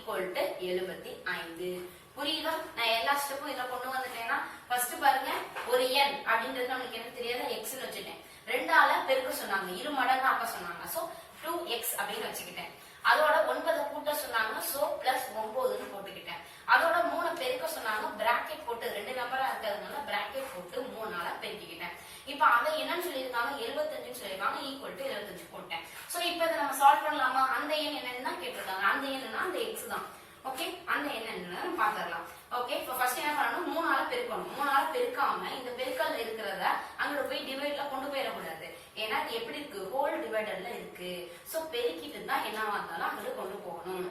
75. புரியுதா? நான் எல்லா ஸ்டெப்பும் இத கொண்டு வந்துட்டேன்னா, ஃபர்ஸ்ட் பாருங்க, ஒரு எண் அப்படின்றது நமக்கு என்ன தெரியாது, x ன்னு வச்சுட்டேன். 2ஆல பெருக்க சொன்னாங்க, இரு மடங்கு ஆக்க சொன்னாங்க. சோ 2x அப்படின்னு வச்சுக்கிட்டேன். அதோட 9 கூட்ட சொன்னாங்க. சோ +9ன்னு போட்டுக்கிட்டேன். அதோட 3 பெருக்க சொன்னாங்க. பிராக்கெட் போட்டு 2 நம்பரா இருக்கிறதுனால பிராக்கெட் போட்டு 3ஆல பெருக்கிக்கிட்டேன். இப்ப அத என்னன்னு சொல்லிருக்காங்க? 75ன்னு சொல்லிருக்காங்க. = 75 போட்டேன். சோ இப்ப இத நம்ம சால்வ் பண்ணலாமா? அந்த எண் என்னன்னு தான் கேட்டிருக்காங்க. அந்த எண்ணுனா அந்த x தான். ஓகே, அந்த எண் என்னன்னு பாத்துறலாம். ஓகே, இப்போ ஃபர்ஸ்ட் என்ன பண்ணணும், 3 ஆல பெருக்கணும். 3 ஆல பெருக்காம இந்த பெருக்கல்ல இருக்கிறத அங்கிட்டு போய் டிவைட்ல கொண்டு போயிடக்கூடாது. ஏன்னா இது எப்படி இருக்கு, ஹோல் டிவைடர்ல இருக்கு. சோ பெருக்கிட்டு தான் என்னவா இருந்தாலும் அங்கிட்டு கொண்டு போகணும்.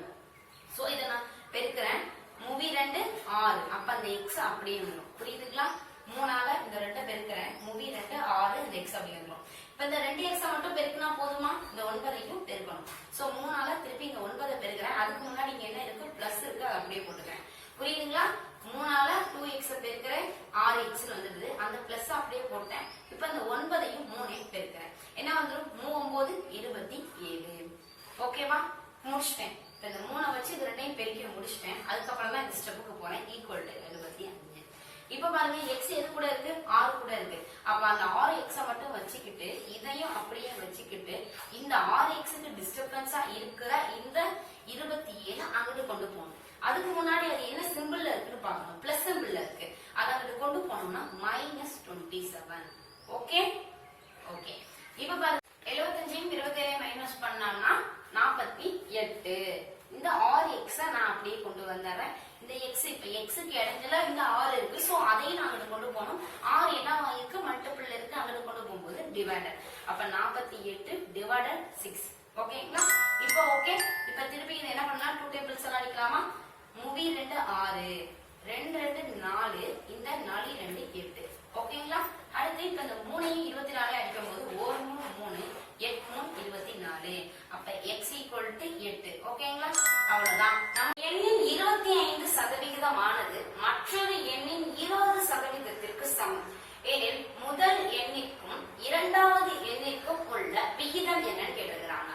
சோ இதை நான் பெருக்கிறேன். 3 2 6. அப்ப அந்த எக்ஸ் அப்படியே வந்துடும். புரியுதுங்களா? 3 ஆல இந்த 2 பெருக்கிறேன். 3 2 6 இந்த எக்ஸ் அப்படியே வந்துடும். இப்ப இந்த 2 எக்ஸை மட்டும் பெருக்கினா போதுமா? இந்த 9ஐயும் பெருக்கணும். சோ 3 ஆல திருப்பி இந்த 9ஐ பெருக்கிறேன். அதுக்கு முன்னாடி இங்க என்ன இருக்கு, பிளஸ் இருக்கு, அதை அப்படியே போட்டுக்கிறேன். புரியுதுங்களா? 3 ஆல 2x பெருக்கிறேன், 6x வந்துடுது. அந்த பிளஸ் அப்படியே போட்டேன். இப்ப இந்த 9ஐயும் 3ஐயும் பெருக்கிறேன். என்ன வந்துடும், 3 9 27. ஓகேவா? முடிச்சிட்டேன். இப்ப இந்த 3 வச்சு இது 2ஐயும் பெருக்கி முடிச்சிட்டேன். அதுக்கப்புறம் தான் இந்த ஸ்டெப்புக்கு போறேன். Equal to 75. இப்ப பாருங்க, x எது கூட இருக்கு, 6 கூட இருக்கு. அப்ப அந்த 6x மட்டும் வச்சுக்கிட்டு இதையும் அப்படியே வச்சுக்கிட்டு இந்த 6xக்கு டிஸ்டர்பன்ஸா இருக்கிற இந்த 27 அங்கிட்டு கொண்டு போகணும். அதுக்கு முன்னாடி அது என்ன சிம்பிள்ல இருக்குன்னு பார்க்கணும். பிளஸ் சிம்பிள்ல இருக்கு. அதை அங்கிட்டு கொண்டு போனோம்னா -27. Okay okay. இப்ப பாருங்க, 75 27 மைனஸ் பண்ணோம்னா 48. இந்த 6x நான் அப்படியே கொண்டு வந்துடுறேன். இந்த x இப்ப xக்கு இடத்துல இந்த 6 இருக்கு. சோ அதையும் நான் அங்கிட்டு கொண்டு போகணும். 6 என்ன இருக்கு, மல்டிபிள் இருக்கு, அங்கிட்டு கொண்டு போகும்போது டிவைடட். அப்ப 48 டிவைடட் 6. ஓகேங்களா? இப்போ ஓகே. இப்ப திருப்பி இதை என்ன பண்ணலாம், 2 டேபிள்ஸ் எல்லாம் அடிக்கலாமா? 3 2 6, 2 2 4, இந்த 4 2 8. ஓகேங்களா? அடுத்து இப்ப இந்த 3ஐயும் 24 அடிக்கும் போது 1 3 3, 8 3 24. அப்ப x ஈக்குவல் டு 8. ஓகேங்களா? அவ்வளவுதான். நம்ம எண்ணின் 25% ஆனது மற்றொரு எண்ணின் 20%க்கு சமம் எனில் முதல் எண்ணிற்கும் இரண்டாவது எண்ணிற்கும் உள்ள விகிதம் என்னன்னு கேட்டுக்கிறாங்க.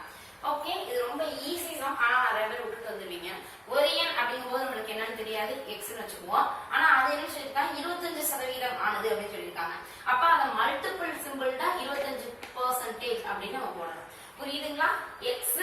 ஓகே, இது ரொம்ப ஈஸி தான். ஆனா நிறைய பேர் விட்டுட்டு வந்துருவீங்க. ஒரு எண் அப்படிங்கும் போது நம்மளுக்கு என்னன்னு தெரியாது, எக்ஸ்ன்னு வச்சுக்குவோம். ஆனா அது என்ன சொல்லிருக்காங்க, 25% ஆனது அப்படின்னு சொல்லியிருக்காங்க. அப்ப அதை மல்டிபிள் சிம்பிள் தான் 25% அப்படின்னு நம்ம போடணும். புரியுதுங்களா? எக்ஸ்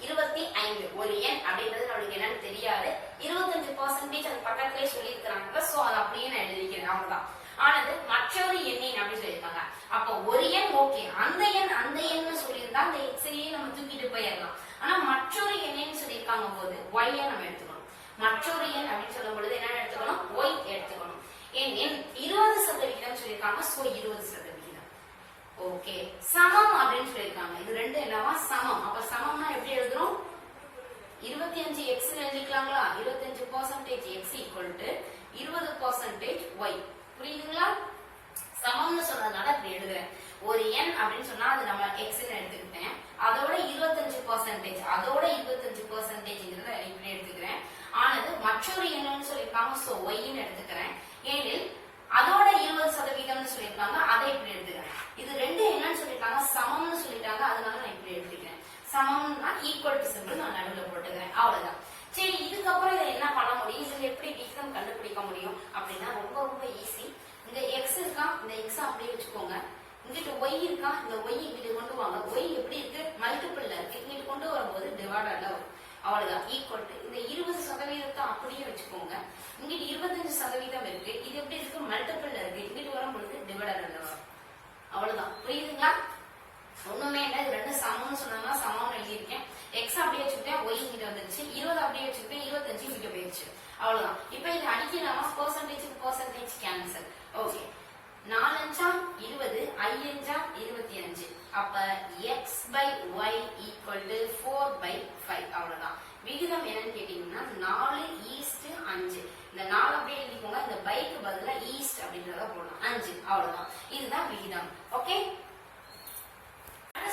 25 ஒரு எண் அப்படின்றது நம்மளுக்கு என்னன்னு தெரியாது. 25% அது பக்கத்திலே சொல்லியிருக்கிறாங்க. சோ அதை அப்படியே நான் எழுதிக்கிறேன். அவ்வளவுதான். ஆனது மற்றொரு எண்ணின் அப்படின்னு சொல்லியிருக்காங்க. அப்போ ஒரு எண் ஓகே, அந்த எண் சொல்லியிருந்தா அந்த எக்ஸையே நம்ம தூக்கிட்டு போயிடலாம். ஆனா மற்றொரு எண்ணின்னு சொல்லியிருக்காங்க போது ஒய் நம்ம எடுத்துக்கணும். மற்றொரு எண் அப்படின்னு சொல்லும் பொழுது என்ன எடுத்துக்கணும், ஒய் எடுத்துக்கணும். எண் 20% சொல்லியிருக்காங்க. சோ 20%. ஓகே, சமம் அப்படின்னு சொல்லியிருக்காங்க. இது ரெண்டு என்னவா, சமம். அப்ப சமம்னா எப்படி எழுதுறோம், 25x எழுதிக்கலாங்களா? 25% x equal to 20% y. புரியுதுங்களா? சமம்னு சொன்னதுனால அப்படி எழுதுறேன். ஒரு எண் அப்படின்னு சொன்னா அது நம்ம எக்ஸ்ன்னு எடுத்துக்கிட்டேன். அதோட 25%, அதோட 25% இப்படி எடுத்துக்கிறேன். ஆனது மற்றொரு எண்ணுன்னு சொல்லியிருக்காங்க. சோ ஒய்ன்னு எடுத்துக்கிறேன். ஏனில் அதோட 20% சொல்லியிருக்காங்க. அதை இப்படி எடுத்துக்கிறேன். இது ரெண்டு என்னன்னு சொல்லியிருக்காங்க, சமம்னு சொல்லிட்டாங்க. அதனால நான் இப்படி எடுத்துக்கிறேன். சமம்னா ஈக்குவல் டு சிம்பிள் நான் நடுவில் போட்டுக்கிறேன். அவ்வளவுதான். சரி, இதுக்கப்புறம் இதை என்ன பண்ண முடியும், இதுல எப்படி விகிதம் கண்டுபிடிக்க முடியும் அப்படின்னா ரொம்ப ரொம்ப ஈஸி. இந்த எக்ஸ் இருக்கா, இந்த எக்ஸ் அப்படியே வச்சுக்கோங்க. இங்கிட்டு ஒய் இருக்கா, இந்த ஒய் இங்கிட்டு கொண்டு வாங்க. ஒய் எப்படி இருக்கு, மல்டிபிள்ல இருக்கு. இங்கிட்டு கொண்டு வரும்போது டிவைடர்ல வரும். அவ்வளவுதான். ஈக்குவல் டு இந்த 20% அப்படியே வச்சுக்கோங்க. இங்கிட்டு 25% இருக்கு. இது எப்படி இருக்கு, மல்டிபிள்ல இருக்கு. இங்கிட்டு வரும்பொழுது டிவைடர்ல வரும். அவ்வளவுதான். புரியுதுங்களா? ஒண்ணுமே இல்லை. இது ரெண்டு சமம்னு சொன்னா சமம்னு எழுதியிருக்கேன். எக்ஸ் அப்படியே வச்சுக்கிட்டேன், ஒய் இங்கிட்ட வந்துருச்சு. 20 அப்படியே வச்சுக்கிட்டேன், 25 இங்கிட்ட போயிடுச்சு. அவ்வளவுதான். இப்ப இது அடிக்கலாமா, பெர்சன்டேஜ் கேன்சல். ஓகே, 4 5 20, 5 5 25. அப்ப x by y equal to 4/5. அவ்வளவுதான். விகிதம் என்னன்னு கேட்டீங்கன்னா 4:5. இந்த 4 அப்படியே எழுதிக்கோங்க. இந்த பைக்கு பதிலா ஈஸ்ட் அப்படின்றத போடலாம். 5. அவ்வளவுதான். இதுதான் விகிதம். ஓகே,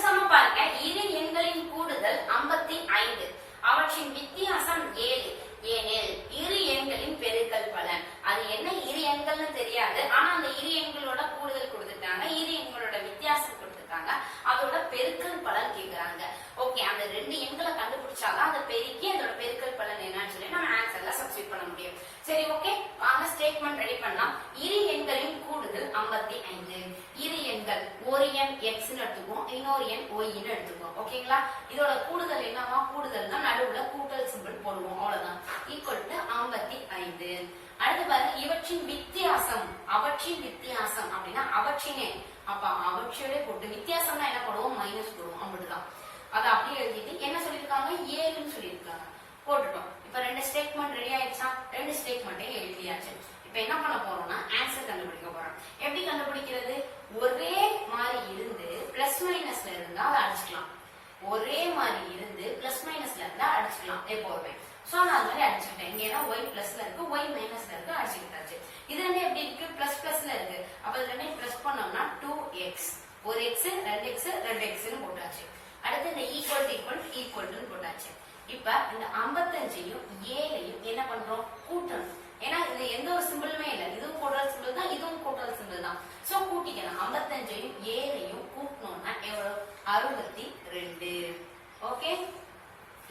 சம பாருங்க. இரு எண்களின் கூடுதல் 55, அவற்றின் வித்தியாசம் 7 ஏனெனில் இரு எண்களின் பெருக்கல் பலன். அது என்ன இரு எண்கள்னு தெரியாது. ஆனா அந்த இரு எண்களோட கூடுதல் கொடுத்துட்டாங்க, இரு எண்களோட வித்தியாசம் கொடுத்துட்டாங்க, அதோட பெருக்கல் பலன் கேக்குறாங்க. ஓகே, அந்த ரெண்டு எண்களை கண்டுபிடிச்சாதான் அந்த பெருக்கி அதோட பெருக்கல் பலன் என்னன்னு சொல்லி நம்ம ஆன்சர்ல சப்ஸ்டிட் பண்ண முடியும். சரி, ஓகே, வாங்க ஸ்டேட்மெண்ட் ரெடி பண்ணலாம். இரு எண்களின் கூடுதல் 55. இரு எண்கள், ஒரு எண் எக்ஸ்ன்னு எடுத்துக்குவோம், இன்னொரு எண் ஒய்ன்னு எடுத்துக்குவோம். ஓகேங்களா? இதோட கூடுதல் என்னவா, கூடுதல் தான் நடுவுல கூட்டல் சிம்பிள் போடுவோம். அவ்வளவுதான். Equal to 55. அடுத்து பாருங்க, இவற்றின் வித்தியாசம். அவற்றின் வித்தியாசம் அப்படின்னா அவற்றினே. அப்ப அவற்றோட போட்டு வித்தியாசம்னா என்ன போடுவோம், மைனஸ் போடுவோம். அப்படிதான். அதை அப்படியே எழுதிட்டு என்ன சொல்லியிருக்காங்க, 7ன்னு சொல்லியிருக்காங்க, போட்டுட்டோம். இப்ப ரெண்டு ஸ்டேட்மெண்ட் ரெடி ஆயிடுச்சா? ரெண்டு ஸ்டேட்மெண்ட்டையும் எழுதியாச்சு. இப்ப என்ன பண்ண போறோம்னா ஆன்சர் கண்டுபிடிக்க போறோம். எப்படி கண்டுபிடிக்கிறது? ஒரே மாதிரி இருந்து பிளஸ் மைனஸ்ல இருந்தா அதை அடிச்சுக்கலாம். ஒரே மாதிரி இருந்து பிளஸ் மைனஸ்ல இருந்தா அடிச்சுக்கலாம் எப்போதுமே. சோ நான் அது மாதிரி அடிச்சுக்கிட்டேன். இங்க ஏன்னா ஒய் பிளஸ்ல இருக்கு, ஒய் மைனஸ்ல இருக்கு, அடிச்சுக்கிட்டாச்சு. இது ரெண்டு எப்படி இருக்கு? பிளஸ் பிளஸ்ல இருக்கு. அப்ப இது ரெண்டையும் பிளஸ் பண்ணோம்னா 2x, ஒரு x 2x 2xன்னு போட்டாச்சு. அடுத்து இந்த ஈக்குவல் போட்டாச்சு. இப்ப இந்த 55யும் 7யும் என்ன பண்றோம்? கூட்டணும். ஏன்னா இது எந்த ஒரு சிம்பிளுமே இல்ல, இதுவும் கூட்டல் சிம்பிள் தான், இதுவும் கூட்டல் சிம்பிள் தான். சோ கூட்டிக்கலாம். 55யும் 7யும் கூட்டணும்னா எவ்வளவு? 62. ஓகே,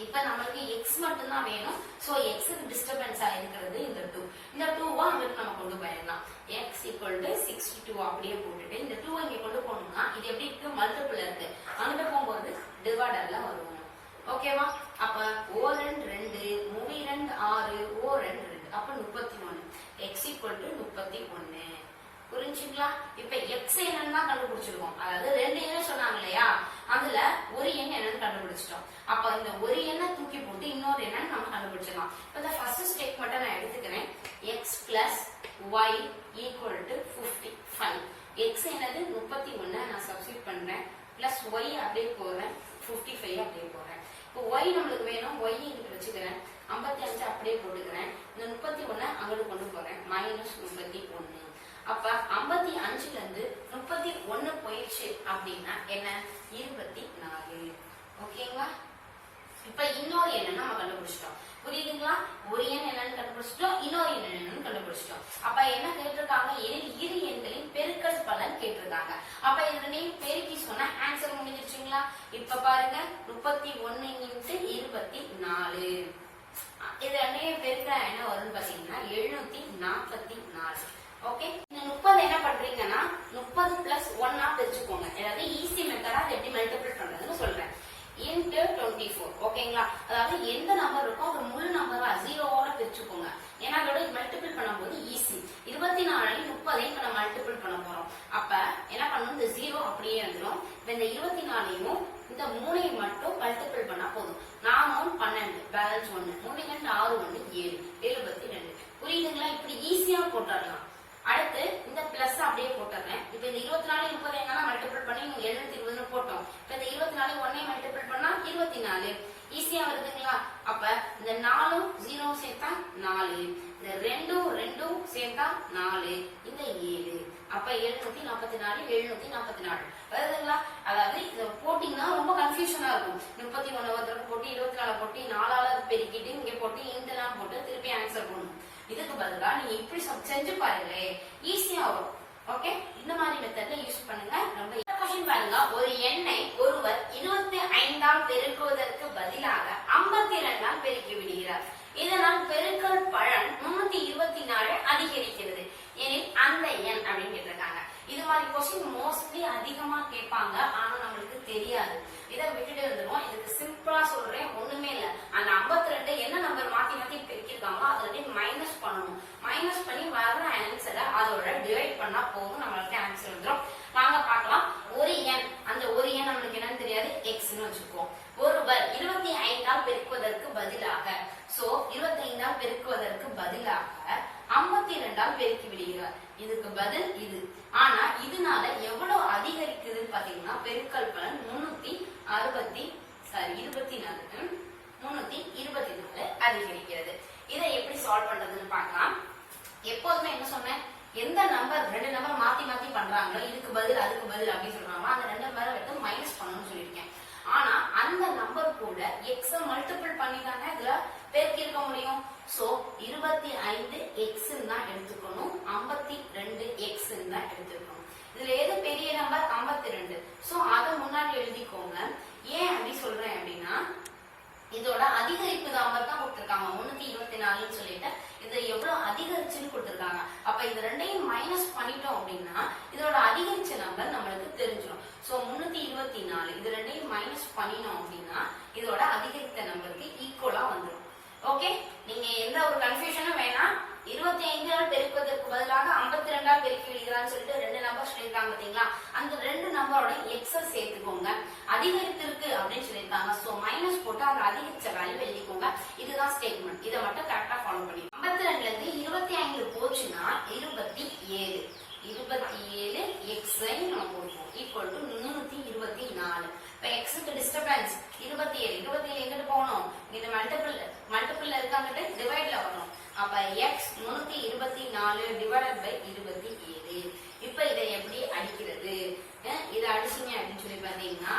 இப்ப நம்மளுக்கு x மட்டும் தான் வேணும். சோ x க்கு டிஸ்டர்பன்ஸா இருக்கிறது இந்த 2. இந்த 2 அங்க நம்ம கொண்டு போயிடலாம். x = 62 அப்படியே போட்டுட்டு இந்த 2 இங்க கொண்டு போனோம்னா இது எப்படி இருக்கு? மல்டிபிள் இருக்கு. அங்க போகும்போது டிவைடர்ல வரும். ஓகேவா? அப்ப O2 2, 3 6, O2 2, அப்ப 31. x = 31. புரிஞ்சுங்களா? இப்ப x என்னன்னு கண்டுபிடிச்சிருக்கோம். அதாவது ரெண்டு எண்ணை சொன்னாங்க இல்லையா, அதுல ஒரு எண் என்னன்னு கண்டுபிடிச்சிட்டோம். அப்ப இந்த ஒரு எண்ணை தூக்கி போட்டு இன்னொரு எண்ணை நம்ம கண்டுபிடிச்சிடலாம். இப்ப இந்த ஃபர்ஸ்ட் ஸ்டேட்மெண்ட்டை நான் எடுத்துக்கிறேன். x + y = 55. x என்னது? 31 நான் சப்ஸ்டிட்யூட் பண்றேன். பிளஸ் y அப்படியே போறேன், 55 அப்படியே போறேன். இப்போ y நம்மளுக்கு வேணும், y இங்க வச்சுக்கிறேன். 55 அப்படியே போட்டுக்கிறேன். இந்த 31 அங்கிட்டு கொண்டு போறேன், -31. அப்ப 55ல இருந்து 31 போயிடுச்சு அப்படின்னா என்ன? 24. ஓகேங்களா? இப்ப இன்னொரு எண்ணை நம்ம கண்டுபிடிச்சிட்டோம். புரியுதுங்களா? ஒரு எண் என்னன்னு கண்டுபிடிச்சிட்டோம், இன்னொரு எண் என்னன்னு கண்டுபிடிச்சிட்டோம். அப்ப என்ன கேட்டிருக்காங்க? இரு எண்களின் பெருக்கல் பலன் கேட்டிருக்காங்க. அப்ப இது ரெண்டையும் பெருக்கி சொன்னா ஆன்சர் முடிஞ்சிருச்சுங்களா? இப்ப பாருங்க, 31 × 24. இது ரெண்டையும் பெருக்க என்ன வரும்னு பாத்தீங்கன்னா 744. ஓகே, இந்த 30 என்ன பண்றீங்கன்னா 30 + 1 பிரிச்சுக்கோங்க. அதாவது ஈஸி மெத்தடா அதை எப்படி மல்டிபிள் பண்றதுன்னு சொல்றேன். × 24. ஓகேங்களா? அதாவது எந்த நம்பர் இருக்கோ அது முழு நம்பரா 0ஓட பிரிச்சுக்கோங்க. ஏன்னா அதோட மல்டிபிள் பண்ணும்போது ஈஸி. 24 30 இப்ப நம்ம மல்டிபிள் பண்ண போறோம். அப்ப என்ன பண்ணணும்? இந்த 0 அப்படியே வந்துடும். இப்ப இந்த 24யும் இந்த 3ஐயும் மட்டும் மல்டிபிள் பண்ணா போதும். 4 12 பேலன்ஸ் 1, 3 × 6 1 7, 72. புரியுதுங்களா? இப்படி ஈஸியா போட்டுடலாம். அடுத்து இந்த பிளஸ் அப்படியே போட்டுறேன். இப்ப இந்த 24 30 எங்கன்னா மல்டிபிள் பண்ணி 720 போட்டோம். இப்ப இந்த 24 1ஐ மல்டிபிள் பண்ணா 24. ஈஸியா வருதுங்களா? அப்ப இந்த 4 0 சேர்த்தா 4, இந்த 2 சேர்த்தா 4, இந்த 7. அப்ப 744 744 வருதுங்களா? அதாவது இத போட்டீங்கன்னா ரொம்ப கன்ஃபியூஷனா இருக்கும். 31 ஒரு தடவை போட்டு 24 போட்டு 4ஆல பெருக்கிட்டு இங்க போட்டு இன்டெல்லாம் போட்டு திருப்பி ஆன்சர் பண்ணணும். இதுக்கு பதிலா நீங்க இப்படி செஞ்சு பாருங்களே, ஈஸியா வரும். ஓகே, இந்த மாதிரி மெத்தட்ல யூஸ் பண்ணுங்க. ரொம்ப क्वेश्चन பாருங்க. ஒரு எண்ணை ஒருவர் 25ஆல் பெருக்குவதற்கு பதிலாக 52ஆல் பெருக்கி விடுகிறார். இதனால் பெருக்கல் பலன் 324 அதிகரிக்கிறது. எனில் அந்த எண் அப்படின்னு கேட்டிருக்காங்க. இது மாதிரி क्वेश्चन மோஸ்ட்லி அதிகமா கேட்பாங்க, ஆனா நம்மளுக்கு தெரியாது. இதை விட்டுட்டு வந்துருவோம். இதுக்கு சிம்பிளா சொல்றேன், ஒண்ணுமே இல்ல. அந்த 52 என்ன நம்பர் மாத்தி மாத்தி பெருக்கிருக்காங்களோ அதை மைனஸ் பண்ணணும். மைனஸ் பண்ணி வர்ற ஆன்சரை அதோட டிவைட் பண்ணா போதும், நம்மளுக்கு ஆன்சர் வந்துடும். வாங்க பார்க்கலாம். ஒரு எண், அந்த ஒரு எண் நம்மளுக்கு என்னன்னு தெரியாது, எக்ஸ்ன்னு வச்சுக்குவோம். ஒருவர் 25ஆல் பெருக்குவதற்கு பதிலாக, சோ 25ஆல் பெருக்குவதற்கு பதிலாக 52ஆல் பெருக்கி விடுகிறார். இதுக்கு பதில் இது. ஆனா இதனால எவ்வளவு அதிகரிக்குதுன்னு பாத்தீங்கன்னா பெருக்கல் பலன் 324 அதிகரிக்கிறது. இதை எப்படி சால்வ் பண்றதுன்னு பார்க்கலாம். எப்போதுமே என்ன சொன்னேன், எந்த நம்பர் ரெண்டு நம்பர் மாத்தி மாத்தி பண்றாங்களோ இதுக்கு பதில் அதுக்கு பதில் அப்படின்னு சொல்றாங்களோ அந்த ரெண்டு நம்பரை எடுத்து மைனஸ் பண்ணணும்னு சொல்லியிருக்கேன். ஆனா அந்த நம்பர் கூட எக்ஸ் மல்டிபிள் பண்ணி தானே இதுல பெருக்கி இருக்க முடியும். சோ 25 எக்ஸ் தான் எடுத்துக்கணும், 52 எக்ஸ் தான் எடுத்துக்கணும். இதுல எது பெரிய நம்பர்? 52. சோ அதை முன்னாடி எழுதிக்கோங்க. ஏன் அப்படி சொல்றேன் அப்படின்னா, இதோட அதிகரிப்பு நம்பர் தான் கொடுத்திருக்காங்க 324 சொல்லிட்டு இது எவ்வளவு அதிகரிச்சுன்னு கொடுத்திருக்காங்க. அப்ப இது ரெண்டையும் மைனஸ் பண்ணிட்டோம் அப்படின்னா இதோட அதிகரிச்ச நம்பர் நம்மளுக்கு தெரிஞ்சிடும். சோ 324 இது ரெண்டையும் மைனஸ் பண்ணினோம் அப்படின்னா இதோட அதிகரித்த நம்பருக்கு ஈக்குவலா வந்துடும். ஓகே, நீங்க எந்த ஒரு கன்ஃபியூஷனும் வேணாம். 25ஆல் பெருக்குவதற்கு பதிலாக 52ஆல் பெருக்கி எழுதுறான்னு சொல்லிட்டு 2 நம்பர் சொல்லியிருக்காங்க பாத்தீங்களா, அந்த 2 நம்பரோட எக்ஸ சேர்த்துக்கோங்க. அதிகரித்திருக்கு அப்படின்னு சொல்லியிருக்காங்க. சோ மைனஸ் போட்டு அந்த அதிகரிச்ச வேல்யூ எழுதிக்கோங்க. இதுதான் ஸ்டேட்மெண்ட். இதை மட்டும் கரெக்டா ஃபாலோ பண்ணி 52ல இருந்து 25 போச்சுன்னா 27. 27 எக்ஸை நம்ம போடுவோம் ஈக்குவல் டு 324. இப்ப எக்ஸுக்கு டிஸ்டர்பன்ஸ் 27. 27 எங்கிட்டு போகணும், இது மல்டிபிள்ல இருக்காங்கிட்ட டிவைட்ல வரணும். அப்ப எக்ஸ் 324 டிவைடட் பை 27. இப்ப இதை எப்படி அடிக்கிறது, இதை அடிச்சீங்க அப்படின்னு சொல்லி பாத்தீங்கன்னா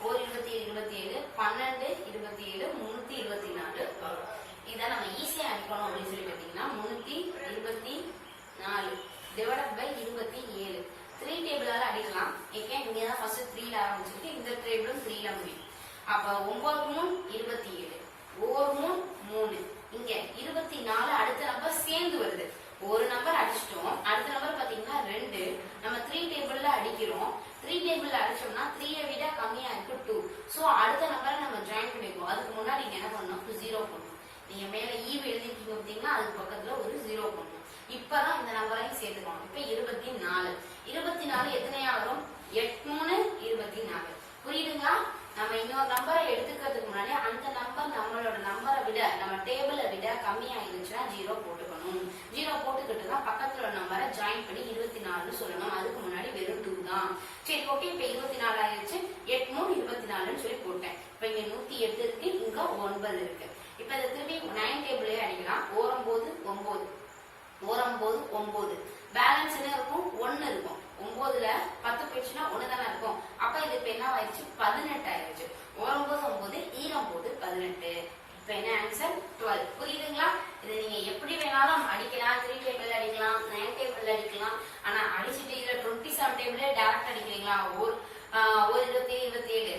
27 12 27 324 வரும். இதை நம்ம ஈஸியா அடிக்கணும் அப்படின்னு சொல்லி பாத்தீங்கன்னா 324 டிவைடட் பை 27. 3 டேபிளால அடிக்கலாம். இங்கதான் ஃபர்ஸ்ட் 3ல ஆரம்பிச்சிருக்கு, இந்த டேபிளும் 3ல முடியும். அப்ப 9 3 27, 1 3, இங்க 24. அடுத்த நம்பர் சேர்ந்து வருது. ஒரு நம்பர் அடிச்சிட்டோம், அடுத்த நம்பர் பாத்தீங்கன்னா 2. நம்ம 3 டேபிள்ல அடிக்கிறோம். 3 டேபிள்ல அடிச்சோம்னா 3 விட கம்மியா இருக்கு 2. சோ அடுத்த நம்பரை நம்ம ஜாயின் பண்ணிக்குவோம். அதுக்கு முன்னாடி நீங்க என்ன பண்ணணும், 0 போடணும். நீங்க மேல ஈவ் எழுதிருக்கீங்க பாத்தீங்கன்னா அதுக்கு பக்கத்துல ஒரு 0 போடணும். இப்பதான் இந்த நம்பரையும் சேர்த்துக்கணும். இப்ப 24. 24 எத்தனையா வரும், 8 3 24. புரியுதுங்களா? நம்ம இன்னொரு நம்பரை எடுத்துக்கிறதுக்கு முன்னாடி அந்த நம்பர் நம்மளோட நம்பரை விட, நம்ம டேபிளை விட கம்மியா இருந்துச்சுன்னா 0 போட்டுக்கணும். 0 போட்டுக்கிட்டு தான் பக்கத்துல உள்ள நம்பரை ஜாயின் பண்ணி 24 சொல்லணும். அதுக்கு முன்னாடி வெறும் 2 தான். சரி ஓகே, இப்ப 24 ஆயிடுச்சு. 8 3 24 சொல்லி போட்டேன். இப்ப இங்க 108 இருக்கு, இங்க 9 இருக்கு. இப்ப இதை திரும்பி 9 டேபிளே அடிக்கலாம். 9 9 9. பேலன்ஸ் என்ன இருக்கும், 1 இருக்கும். 9ல 10 போயிடுச்சுன்னா 1 தானே இருக்கும். அப்ப இது இப்ப என்ன ஆயிடுச்சு, 18 ஆயிடுச்சு. 9 9 ஈரம் போது 18. இப்ப என்ன ஆன்சர், 12. புரியுதுங்களா? இதை நீங்க எப்படி வேணாலும் அடிக்கலாம். 3 டேபிள் அடிக்கலாம், 9 டேபிள் அடிக்கலாம். ஆனா அடிச்சுட்டு இதுல 27 டேபிளே டைரக்ட் அடிக்கிறீங்களா, ஒரு 27 27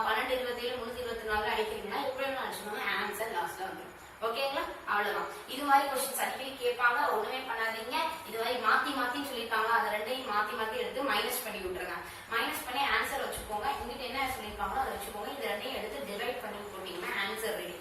12 27 324 அடிக்கிறீங்கன்னா எப்படி வேணாலும் அடிச்சோம்னா ஆன்சர் லாஸ்ட்ல வந்துடும். ஓகேங்களா? அவ்வளவுதான். இது மாதிரி கொஸ்டின்ஸ் அடிக்கடி கேட்பாங்க, ஒண்ணுமே பண்ணாதீங்க. இது மாதிரி மாத்தி சொல்லிருக்காங்க, அது ரெண்டையும் மாத்தி எடுத்து மைனஸ் பண்ணி விட்டுருங்க. மைனஸ் பண்ணி ஆன்சர் வச்சுக்கோங்க. இங்கிட்ட என்ன சொல்லிருக்காங்களோ அதை வச்சுக்கோங்க. இது ரெண்டையும் எடுத்து டிவைட் பண்ணி போட்டீங்கன்னா ஆன்சர் ரெடி.